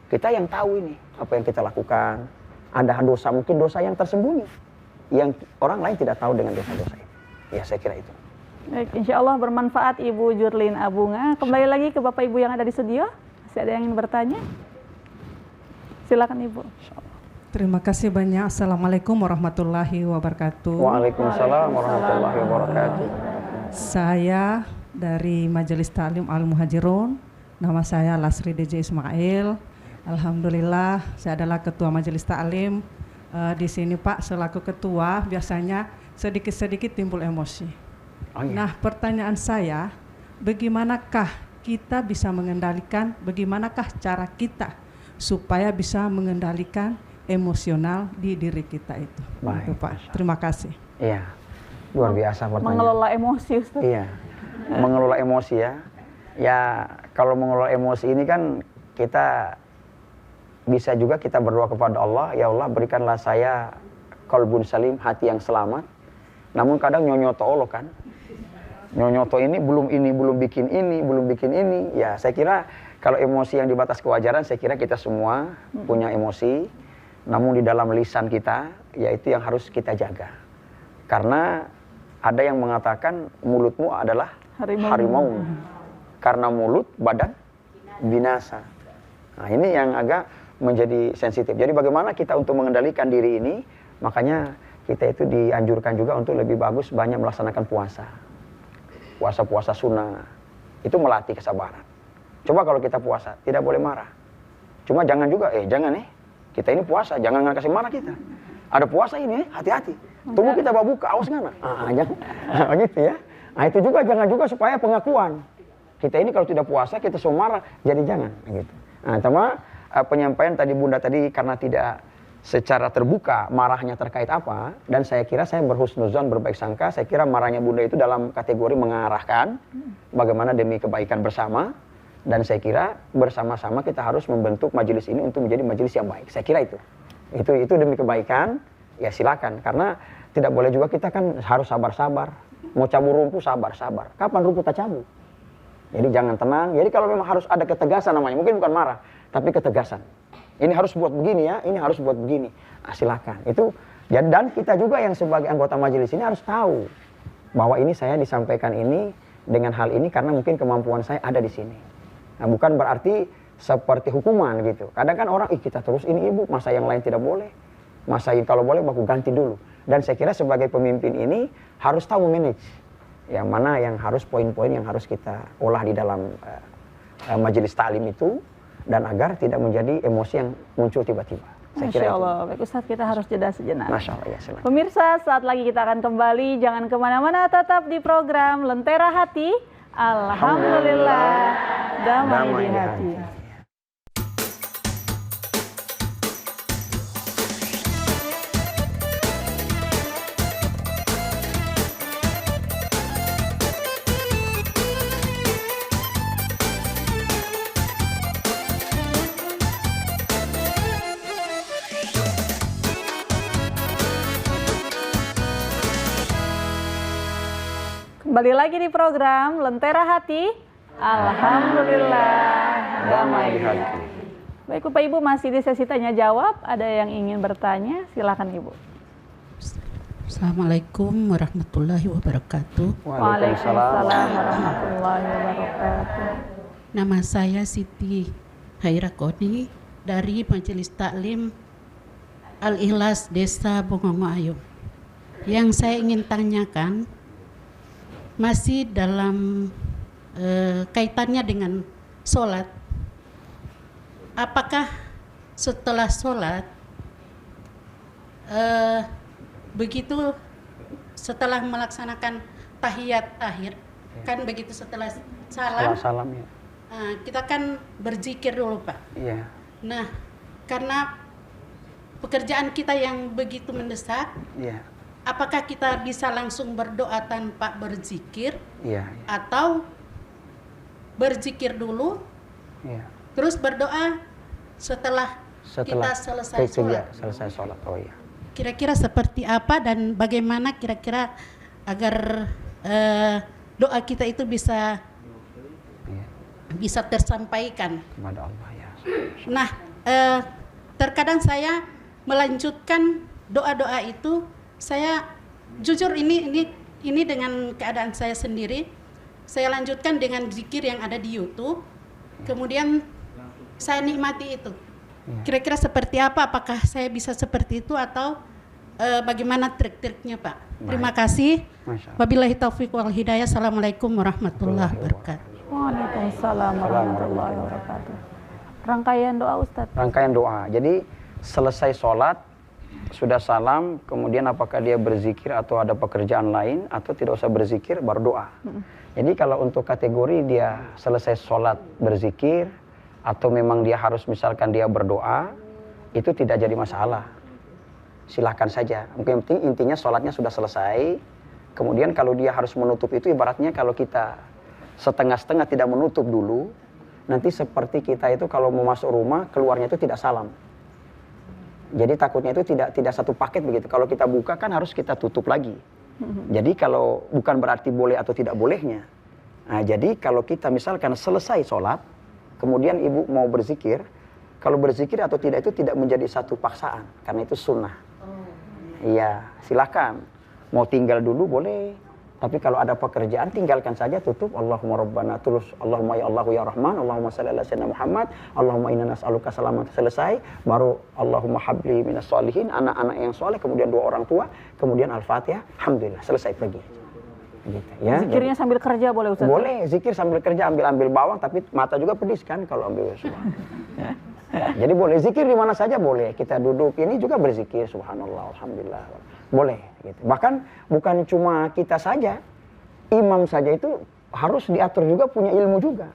kita yang tahu ini apa yang kita lakukan. Ada dosa, mungkin dosa yang tersembunyi yang orang lain tidak tahu dengan dosa-dosa itu. Ya saya kira itu. Baik, insya Allah bermanfaat Ibu Jurlin Abunga. Kembali lagi ke Bapak Ibu yang ada di studio. Masih ada yang ingin bertanya? Silakan Ibu. Terima kasih banyak. Assalamualaikum warahmatullahi wabarakatuh. Waalaikumsalam warahmatullahi wabarakatuh. Saya dari Majelis Ta'lim Al-Muhajirun. Nama saya Lasri DJ Ismail. Alhamdulillah, saya adalah Ketua Majelis Ta'lim. Di sini Pak, selaku Ketua, biasanya sedikit-sedikit timbul emosi. Oh, iya. Nah, pertanyaan saya, bagaimanakah kita bisa mengendalikan, bagaimanakah cara kita supaya bisa mengendalikan emosional di diri kita itu? Baik, Itu, Pak. Terima kasih. Iya, luar biasa pertanyaan. Mengelola emosi, Ustaz. Iya, mengelola emosi ya. Ya, kalau mengelola emosi ini kan kita bisa juga kita berdoa kepada Allah, ya Allah berikanlah saya qalbun salim, hati yang selamat. Namun kadang nyonyoto Allah kan. Nyonyoto ini, belum bikin ini. Ya, saya kira kalau emosi yang di batas kewajaran, saya kira kita semua punya emosi. Namun di dalam lisan kita, yaitu yang harus kita jaga. Karena ada yang mengatakan mulutmu adalah harimau. Karena mulut, badan binasa. Nah ini yang agak menjadi sensitif. Jadi bagaimana kita untuk mengendalikan diri ini, makanya kita itu dianjurkan juga untuk lebih bagus banyak melaksanakan puasa. Puasa-puasa sunnah, itu melatih kesabaran. Coba kalau kita puasa, tidak boleh marah. Cuma jangan juga, kita ini puasa, jangan kasih marah kita. Ada puasa ini, hati-hati. Tunggu kita buka, awas ngana. Jangan. Gitu ya. Nah itu juga jangan juga supaya pengakuan. Kita ini kalau tidak puasa, kita semua marah, jadi jangan. Gitu. Nah, sama penyampaian tadi Bunda tadi karena tidak secara terbuka marahnya terkait apa, dan saya kira saya berhusnuzon, berbaik sangka, saya kira marahnya Bunda itu dalam kategori mengarahkan bagaimana demi kebaikan bersama, dan saya kira bersama-sama kita harus membentuk majelis ini untuk menjadi majelis yang baik. Saya kira itu demi kebaikan, ya silakan, karena tidak boleh juga kita kan harus sabar-sabar, mau cabur rumput sabar-sabar, kapan rumput tak cabur? Jadi jangan tenang. Jadi kalau memang harus ada ketegasan namanya, mungkin bukan marah, tapi ketegasan. Ini harus buat begini ya, ini harus buat begini. Nah, silakan. Itu dan kita juga yang sebagai anggota majelis ini harus tahu bahwa ini saya disampaikan ini dengan hal ini karena mungkin kemampuan saya ada di sini. Nah, bukan berarti seperti hukuman gitu. Kadang kan orang, kita terus ini ibu, masa yang lain tidak boleh. Masa ini kalau boleh baku ganti dulu. Dan saya kira sebagai pemimpin ini harus tahu manage. Yang mana yang harus poin-poin yang harus kita olah di dalam majelis ta'lim itu, dan agar tidak menjadi emosi yang muncul tiba-tiba. Masya Allah, baik Ustaz, kita harus jeda sejenak. Masya Allah, ya silakan. Pemirsa, saat lagi kita akan kembali, jangan kemana-mana, tetap di program Lentera Hati. Alhamdulillah, damai di hati. Kembali lagi di program Lentera Hati. Alhamdulillah, damai di hati. Baik Bapak Ibu, masih di sesi tanya jawab. Ada yang ingin bertanya? Silakan Ibu. Assalamualaikum warahmatullahi wabarakatuh. Waalaikumsalam warahmatullahi wabarakatuh. Nama saya Siti Hairakoni dari Majelis Taklim Al-Ikhlas Desa Bongongo Ayu. Yang saya ingin tanyakan masih dalam kaitannya dengan sholat. Apakah setelah sholat begitu setelah melaksanakan tahiyat akhir, kan begitu setelah salam, ya. Kita kan berzikir dulu Pak. Iya. Nah, karena pekerjaan kita yang begitu mendesak, Iya. apakah kita bisa langsung berdoa tanpa berzikir, Iya. atau berzikir dulu, Iya. terus berdoa setelah kita selesai sholat? Selesai sholat. Oh iya. Kira-kira seperti apa dan bagaimana kira-kira agar doa kita itu bisa tersampaikan Kepada Allah ya. Nah, terkadang saya melanjutkan doa-doa itu, saya jujur ini dengan keadaan saya sendiri, saya lanjutkan dengan zikir yang ada di YouTube, kemudian saya nikmati itu. Kira-kira seperti apa? Apakah saya bisa seperti itu atau bagaimana trik-triknya Pak? Terima kasih. Wabillahi taufiq wal hidayah. Assalamualaikum warahmatullahi wabarakatuh. Waalaikumsalam warahmatullahi wabarakatuh. Rangkaian doa Ustadz. Rangkaian doa. Jadi selesai sholat, sudah salam, kemudian apakah dia berzikir atau ada pekerjaan lain, atau tidak usah berzikir, baru doa. Jadi kalau untuk kategori dia selesai sholat berzikir, atau memang dia harus misalkan dia berdoa, itu tidak jadi masalah. Silahkan saja. Mungkin intinya sholatnya sudah selesai, kemudian kalau dia harus menutup itu ibaratnya kalau kita setengah-setengah tidak menutup dulu, nanti seperti kita itu kalau mau masuk rumah, keluarnya itu tidak salam. Jadi takutnya itu tidak satu paket begitu. Kalau kita buka kan harus kita tutup lagi. Jadi kalau bukan berarti boleh atau tidak bolehnya. Nah, jadi kalau kita misalkan selesai sholat, kemudian ibu mau berzikir, kalau berzikir atau tidak itu tidak menjadi satu paksaan, karena itu sunnah. Iya, silakan. Mau tinggal dulu boleh, tapi kalau ada pekerjaan tinggalkan saja, tutup. Allahumma rabbana, terus Allahumma ya Allahu ya Rahman, Allahumma shalli ala sayyidina Muhammad, Allahumma inna nas'aluka salamat, selesai. Baru Allahumma habli minas sholihin, anak-anak yang soleh, kemudian dua orang tua, kemudian Al-Fatihah, alhamdulillah, selesai pergi. Gitu, ya. Zikirnya jadi, sambil kerja boleh Ustaz? Boleh, zikir sambil kerja, ambil bawang, tapi mata juga pedis kan kalau ambil semua. Jadi boleh zikir di mana saja boleh. Kita duduk ini juga berzikir, subhanallah, alhamdulillah. Boleh gitu. Bahkan bukan cuma kita saja, imam saja itu harus diatur juga, punya ilmu juga.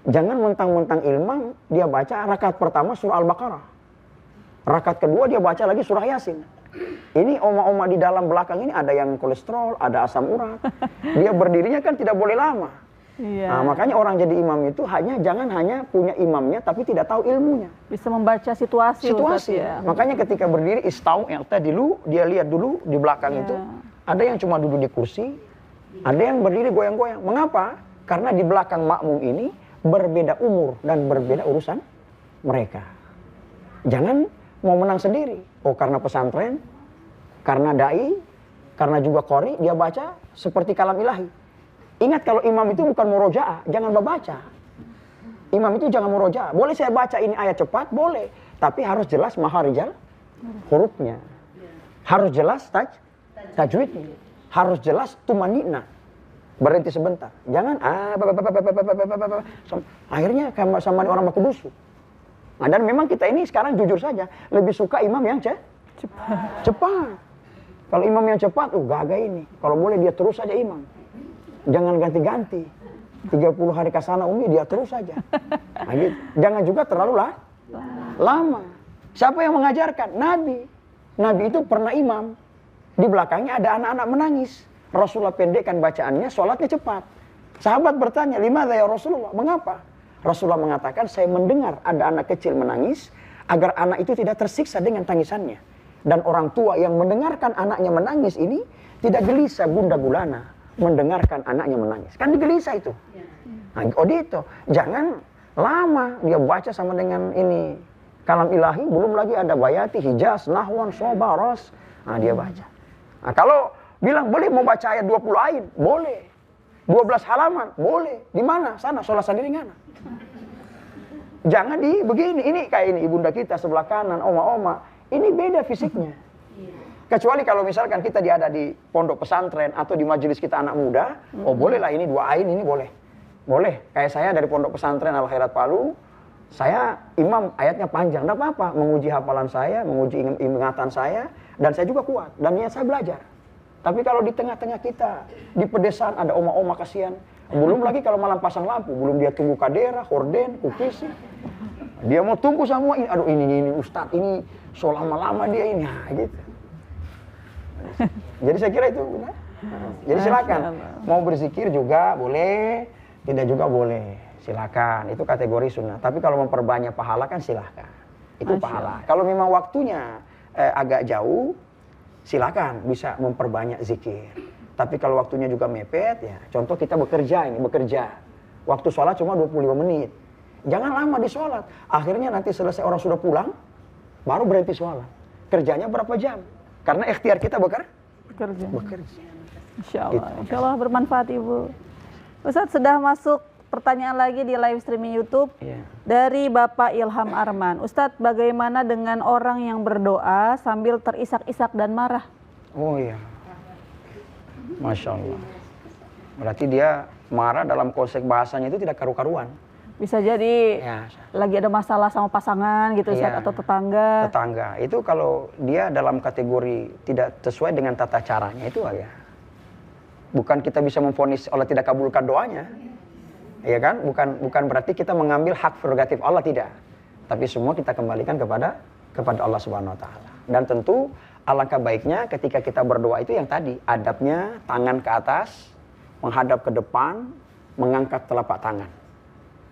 Jangan mentang-mentang imam dia baca rakaat pertama surah Al-Baqarah, rakaat kedua dia baca lagi surah Yasin. Ini oma-oma di dalam belakang ini ada yang kolesterol, ada asam urat. Dia berdirinya kan tidak boleh lama. Iya. Nah, makanya orang jadi imam itu jangan hanya punya imamnya tapi tidak tahu ilmunya. Bisa membaca situasi. Ustaz, ya. Makanya ketika berdiri istau yang tadi dulu dia lihat dulu di belakang itu ada yang cuma duduk di kursi, ada yang berdiri goyang-goyang. Mengapa? Karena di belakang makmum ini berbeda umur dan berbeda urusan mereka. Jangan mau menang sendiri. Oh, karena pesantren, karena dai, karena juga qori, dia baca seperti kalam ilahi. Ingat kalau imam itu bukan murojaah, jangan membaca. Imam itu jangan murojaah. Boleh saya baca ini ayat cepat, boleh. Tapi harus jelas maharijal hurufnya. Harus jelas tajwidnya. Harus jelas tumanina. Berhenti sebentar. Jangan akhirnya sama orang makudusu. Nah, dan memang kita ini sekarang jujur saja lebih suka imam yang cepat. Kalau imam yang cepat, gagah ini. Kalau boleh dia terus saja imam. Jangan ganti-ganti. 30 hari kasana umi dia terus saja. Nah, gitu. Jangan juga terlalu lama. Siapa yang mengajarkan? Nabi. Nabi itu pernah imam. Di belakangnya ada anak-anak menangis. Rasulullah pendekkan bacaannya, sholatnya cepat. Sahabat bertanya, "Limadza ya Rasulullah?" Mengapa? Rasulullah mengatakan, "Saya mendengar ada anak kecil menangis, agar anak itu tidak tersiksa dengan tangisannya. Dan orang tua yang mendengarkan anaknya menangis ini tidak gelisah gundah gulana mendengarkan anaknya menangis." Kan gelisah itu. Nah, itu jangan Lama dia baca sama dengan ini kalam ilahi, belum lagi ada bayati, hijaz, nahwan, soba, ros. Nah, dia baca. Nah, kalau bilang boleh mau baca ayat 20 ayat, boleh. 12 halaman, boleh. Di mana? Sana, sholat sendiri ngana. Jangan di begini, ini kayak ini ibunda kita sebelah kanan, oma-oma. Ini beda fisiknya. Kecuali kalau misalkan kita ada di pondok pesantren atau di majelis kita anak muda, oh bolehlah ini 2 ayat ini boleh. Boleh. Kayak saya dari pondok pesantren Al Khairat Palu, saya imam ayatnya panjang, enggak apa-apa. Menguji hafalan saya, menguji ingatan saya, dan saya juga kuat. Dan niat saya belajar. Tapi kalau di tengah-tengah kita, di pedesaan ada oma-oma kasihan. Belum lagi kalau malam pasang lampu, belum dia tunggu kadera, horden, kukisi. Dia mau tunggu semua ini, aduh ini ustadz, ini so lama-lama dia ini, nah, gitu. Jadi saya kira itu benar. Jadi silakan, mau berzikir juga boleh, tidak juga boleh, silakan. Itu kategori sunnah. Tapi kalau memperbanyak pahala kan silakan. Itu pahala. Kalau memang waktunya agak jauh, silakan bisa memperbanyak zikir. Tapi kalau waktunya juga mepet, ya contoh kita bekerja. Waktu sholat cuma 25 menit. Jangan lama di sholat. Akhirnya nanti selesai orang sudah pulang, baru berhenti sholat. Kerjanya berapa jam? Karena ikhtiar kita bekerja. Insya Allah. Gitu. Insya Allah bermanfaat Ibu. Ustadz, sudah masuk pertanyaan lagi di live streaming YouTube dari Bapak Ilham Arman. Ustadz, bagaimana dengan orang yang berdoa sambil terisak-isak dan marah? Oh iya. Masya Allah. Berarti dia marah dalam konsep bahasanya itu tidak karu-karuan. Bisa jadi lagi ada masalah sama pasangan gitu Ustadz, atau tetangga. Tetangga. Itu kalau dia dalam kategori tidak sesuai dengan tata caranya itu ya. Bukan kita bisa memvonis Allah tidak kabulkan doanya. Ya kan? Bukan berarti kita mengambil hak prerogatif Allah, tidak. Tapi semua kita kembalikan kepada Allah Subhanahu wa taala. Dan tentu alangkah baiknya ketika kita berdoa itu yang tadi, adabnya tangan ke atas, menghadap ke depan, mengangkat telapak tangan.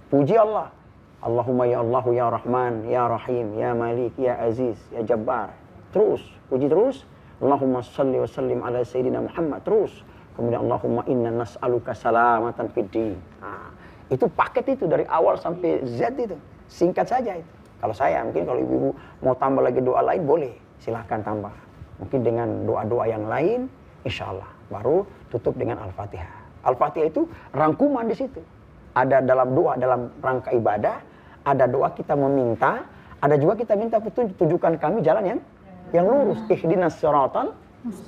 Puji Allah. Allahumma ya Allahu ya Rahman, ya Rahim, ya Malik, ya Aziz, ya Jabbar. Terus, puji terus. Allahumma salli wa sallim ala Sayyidina Muhammad. Terus. Kemudian Allahumma inna nas'aluka salamatan fid din. Nah, itu paket itu dari awal sampai Z itu. Singkat saja itu. Kalau saya, mungkin kalau ibu-ibu mau tambah lagi doa lain, boleh. Silahkan tambah. Mungkin dengan doa-doa yang lain, insya Allah. Baru tutup dengan Al-Fatihah. Al-Fatihah itu rangkuman di situ. Ada dalam doa, dalam rangka ibadah, ada doa kita meminta, ada juga kita minta petunjuk, tunjukkan kami jalan yang lurus. Ihdinas siratal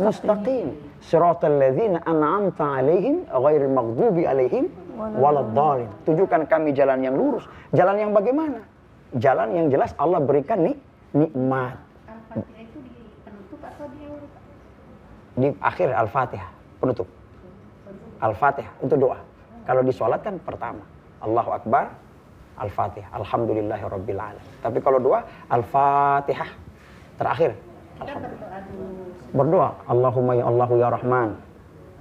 mustaqim, siratal ladzina an'amta 'alaihim ghairil maghdubi 'alaihim waladdallin. Tunjukkan kami jalan yang lurus. Jalan yang bagaimana? Jalan yang jelas Allah berikan nikmat. Al-Fatihah itu di penutup atau di awal? Di akhir Al-Fatihah, penutup. Al-Fatihah untuk doa. Kalau di sholat kan pertama, Allahu Akbar, Al-Fatihah, Alhamdulillahirabbil alamin. Tapi kalau doa, Al-Fatihah terakhir. Berdoa, Allahumma ya Allahu ya Rahman,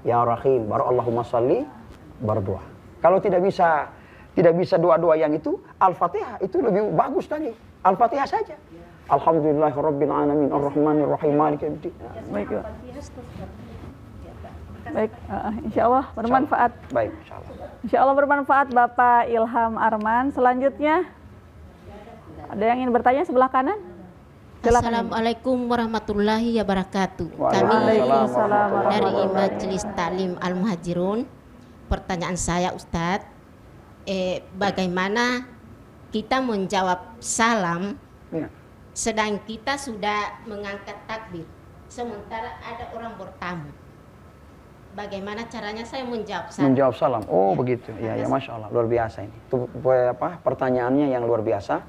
ya Rahim, baru Allahumma salli, berdoa. Kalau tidak bisa doa-doa yang itu, Al-Fatihah itu lebih bagus tadi. Al-Fatihah saja. Alhamdulillahirabbil alamin, Ar-Rahmanir-Rahim, Maliki yaumiddin. Baik, insya Allah bermanfaat. Baik, insya Allah. Insya Allah bermanfaat Bapak Ilham Arman. Selanjutnya, ada yang ingin bertanya sebelah kanan? Silakan. Assalamualaikum warahmatullahi wabarakatuh. Kami Waalaikumsalam dari warahmatullahi Majelis Taklim Al-Muhajirun. Pertanyaan saya Ustadz, bagaimana kita menjawab salam sedang kita sudah mengangkat takbir, sementara ada orang bertamu? Bagaimana caranya saya menjawab salam? Menjawab salam. Oh begitu. Ya, Masya Allah. Luar biasa ini. Itu pertanyaannya yang luar biasa.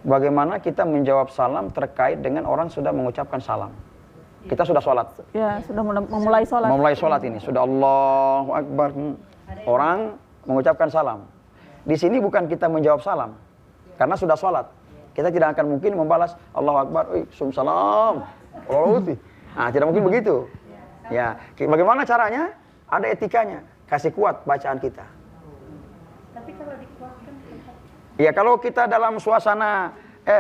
Bagaimana kita menjawab salam terkait dengan orang sudah mengucapkan salam. Kita sudah sholat. Ya, sudah memulai sholat. Memulai sholat ini. Sudah Allahu Akbar. Orang mengucapkan salam. Di sini bukan kita menjawab salam. Karena sudah sholat. Kita tidak akan mungkin membalas Allahu Akbar. Salam. Nah, tidak mungkin begitu. Ya, bagaimana caranya? Ada etikanya. Kasih kuat bacaan kita. Tapi kalau dikuatkan, ya kalau kita dalam suasana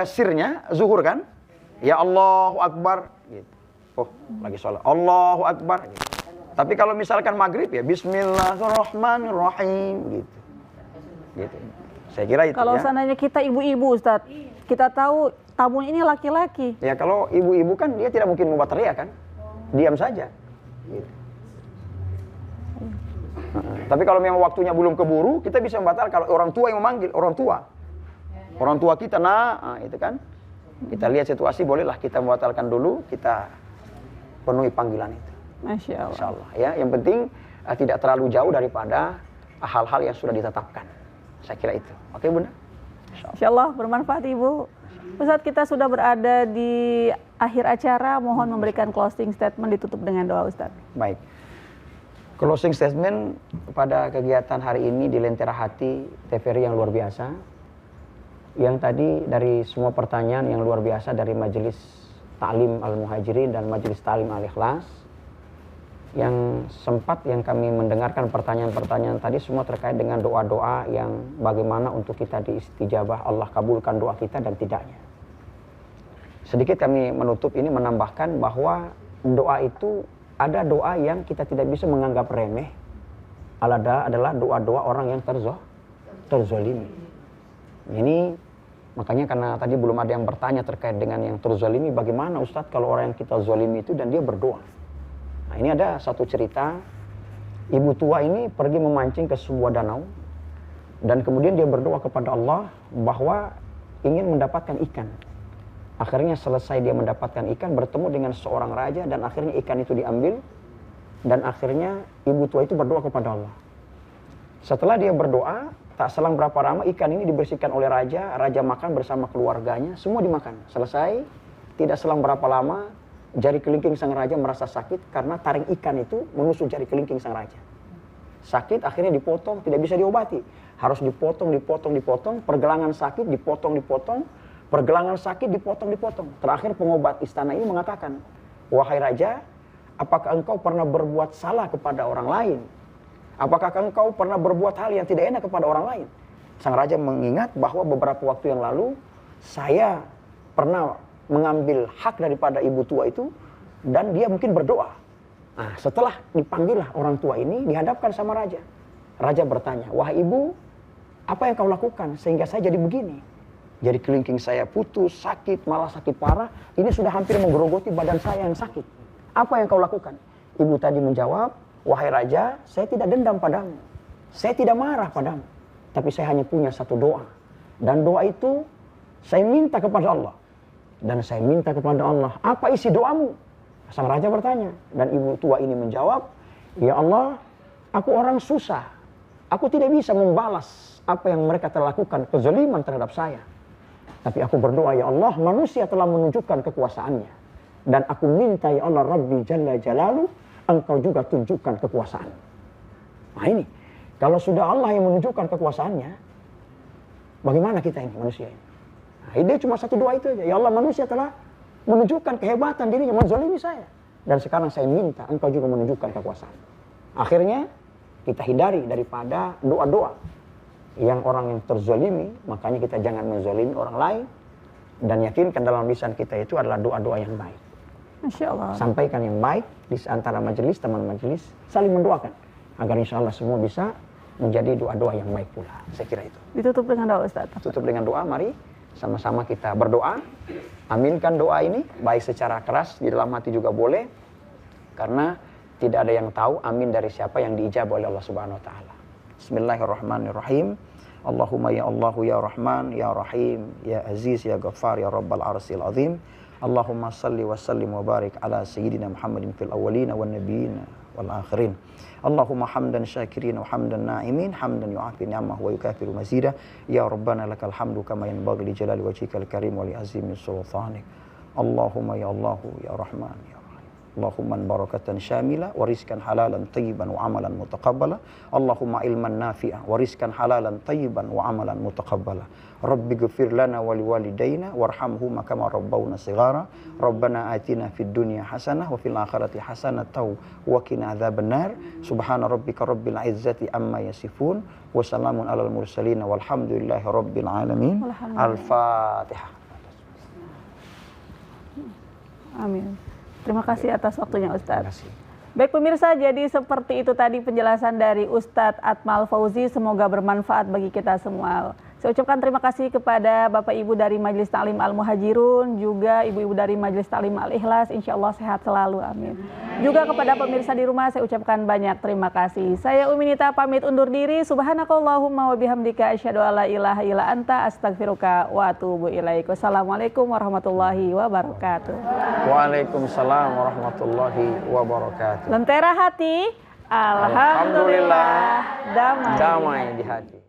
sirnya, zuhur kan? Ya Allahu Akbar. Gitu. Oh, lagi sholat. Allahu Akbar. Gitu. Tapi kalau misalkan maghrib ya Bismillahirrahmanirrahim. Gitu. Saya kira itu Kalau ya. seandainya kita ibu-ibu Ustadz, kita tahu tamu ini laki-laki. Ya kalau ibu-ibu kan dia tidak mungkin membuat teriak kan, diam saja. Gitu. Tapi kalau memang waktunya belum keburu, kita bisa membatalkan. Kalau orang tua yang memanggil, orang tua kita, nah itu kan, kita lihat situasi, bolehlah kita membatalkan dulu, kita penuhi panggilan itu. Masya Allah. Insya Allah. Ya, yang penting tidak terlalu jauh daripada hal-hal yang sudah ditetapkan. Saya kira itu. Oke Bunda? Insya Allah bermanfaat Ibu. Ustadz, kita sudah berada di akhir acara, mohon memberikan closing statement, ditutup dengan doa Ustadz. Baik. Closing statement pada kegiatan hari ini di Lentera Hati TVRI yang luar biasa. Yang tadi dari semua pertanyaan yang luar biasa dari Majelis Ta'lim Al-Muhajirin dan Majelis Ta'lim Al-Ikhlas. Yang sempat yang kami mendengarkan pertanyaan-pertanyaan tadi semua terkait dengan doa-doa yang bagaimana untuk kita diistijabah, Allah kabulkan doa kita dan tidaknya. Sedikit kami menutup ini menambahkan bahwa doa itu ada doa yang kita tidak bisa menganggap remeh. Adalah doa-doa orang yang terzolimi. Ini makanya karena tadi belum ada yang bertanya terkait dengan yang terzolimi, bagaimana Ustadz kalau orang yang kita zolimi itu dan dia berdoa. Nah ini ada satu cerita, ibu tua ini pergi memancing ke sebuah danau dan kemudian dia berdoa kepada Allah bahwa ingin mendapatkan ikan. Akhirnya selesai dia mendapatkan ikan, bertemu dengan seorang raja dan akhirnya ikan itu diambil dan akhirnya ibu tua itu berdoa kepada Allah. Setelah dia berdoa, tak selang berapa lama ikan ini dibersihkan oleh raja, raja makan bersama keluarganya, semua dimakan. Selesai, tidak selang berapa lama, jari kelingking sang raja merasa sakit karena taring ikan itu menusuk jari kelingking sang raja. Sakit, akhirnya dipotong, tidak bisa diobati. Harus dipotong, pergelangan sakit, dipotong, pergelangan sakit, dipotong. Terakhir pengobat istana ini mengatakan, wahai raja, apakah engkau pernah berbuat salah kepada orang lain? Apakah engkau pernah berbuat hal yang tidak enak kepada orang lain? Sang raja mengingat bahwa beberapa waktu yang lalu, saya pernah mengambil hak daripada ibu tua itu, dan dia mungkin berdoa. Nah, setelah dipanggillah orang tua ini, dihadapkan sama raja. Raja bertanya, wahai ibu, apa yang kau lakukan sehingga saya jadi begini? Jadi kelingking saya putus, sakit, malah sakit parah. Ini sudah hampir menggerogoti badan saya yang sakit. Apa yang kau lakukan? Ibu tadi menjawab, wahai raja, saya tidak dendam padamu. Saya tidak marah padamu. Tapi saya hanya punya satu doa. Dan doa itu saya minta kepada Allah. Dan saya minta kepada Allah, apa isi doamu? Sang raja bertanya. Dan ibu tua ini menjawab, ya Allah, aku orang susah. Aku tidak bisa membalas apa yang mereka telah lakukan, kezaliman terhadap saya. Tapi aku berdoa, ya Allah, manusia telah menunjukkan kekuasaannya. Dan aku minta, ya Allah, Rabbi Jalla Jalalu, engkau juga tunjukkan kekuasaan. Nah ini, kalau sudah Allah yang menunjukkan kekuasaannya, bagaimana kita ini, manusia ini? Nah, ide cuma satu doa itu aja. Ya Allah, manusia telah menunjukkan kehebatan dirinya, menzalimi saya. Dan sekarang saya minta, engkau juga menunjukkan kekuasaan. Akhirnya, kita hindari daripada doa-doa yang orang yang terzalimi, makanya kita jangan menzalimi orang lain, dan yakinkan dalam lisan kita itu adalah doa-doa yang baik. Masya Allah. Sampaikan yang baik di antara majelis, teman majelis, saling mendoakan agar insya Allah semua bisa menjadi doa-doa yang baik pula. Saya kira itu. Ditutup dengan doa Ustaz. Tutup dengan doa, mari sama-sama kita berdoa. Aminkan doa ini, baik secara keras di dalam hati juga boleh, karena tidak ada yang tahu amin dari siapa yang diijabah oleh Allah Subhanahu Wa Taala. Bismillahirrahmanirrahim. Allahumma ya Allahu ya Rahman ya Rahim ya Aziz ya Ghaffar ya Rabbal Arsyil Azim. Allahumma salli wa sallim wa barik ala sayyidina Muhammadin fil awwalina wan nabiyina wal akhirin. Allahumma hamdan syakirin wa hamdan na'imin, hamdan yu'afi ni'amah wa yukafiru mazida. Ya Rabbana lakal hamdu kama yanbaghi li jalali wajhikal karim wa li azimi sultanik. Allahumma ya Allahu ya Rahman ya Allahumma barakatan syamila wa rizqan halalan tayyiban wa amalan mutaqabbala. Allahumma ilman nafi'a wa rizqan halalan tayyiban wa amalan mutaqabbala. Rabbi ghfir lana wa liwalidayna warhamhuma kama rabbawna shighara. Rabbana atina fid dunya hasanah wa fil akhirati hasanatan wa qina adzabannar. Subhana rabbika rabbil izzati amma yasifun wa salamun alal mursalin walhamdulillahi rabbil alamin. Al-Fatihah. Amin. Terima kasih atas waktunya Ustadz. Baik pemirsa, jadi seperti itu tadi penjelasan dari Ustadz Atmal Fauzi. Semoga bermanfaat bagi kita semua. Saya ucapkan terima kasih kepada Bapak Ibu dari Majelis Ta'lim Al-Muhajirun, juga Ibu-Ibu dari Majelis Ta'lim Al-Ikhlas, insya Allah sehat selalu, amin. Juga kepada pemirsa di rumah saya ucapkan banyak terima kasih. Saya Umi Nita pamit undur diri, subhanakallahumma wa bihamdika asyhadu alla ilaha illa anta astaghfiruka wa atubu ilaik. Wassalamualaikum warahmatullahi wabarakatuh. Waalaikumsalam warahmatullahi wabarakatuh. Lentera hati, alhamdulillah damai di hati.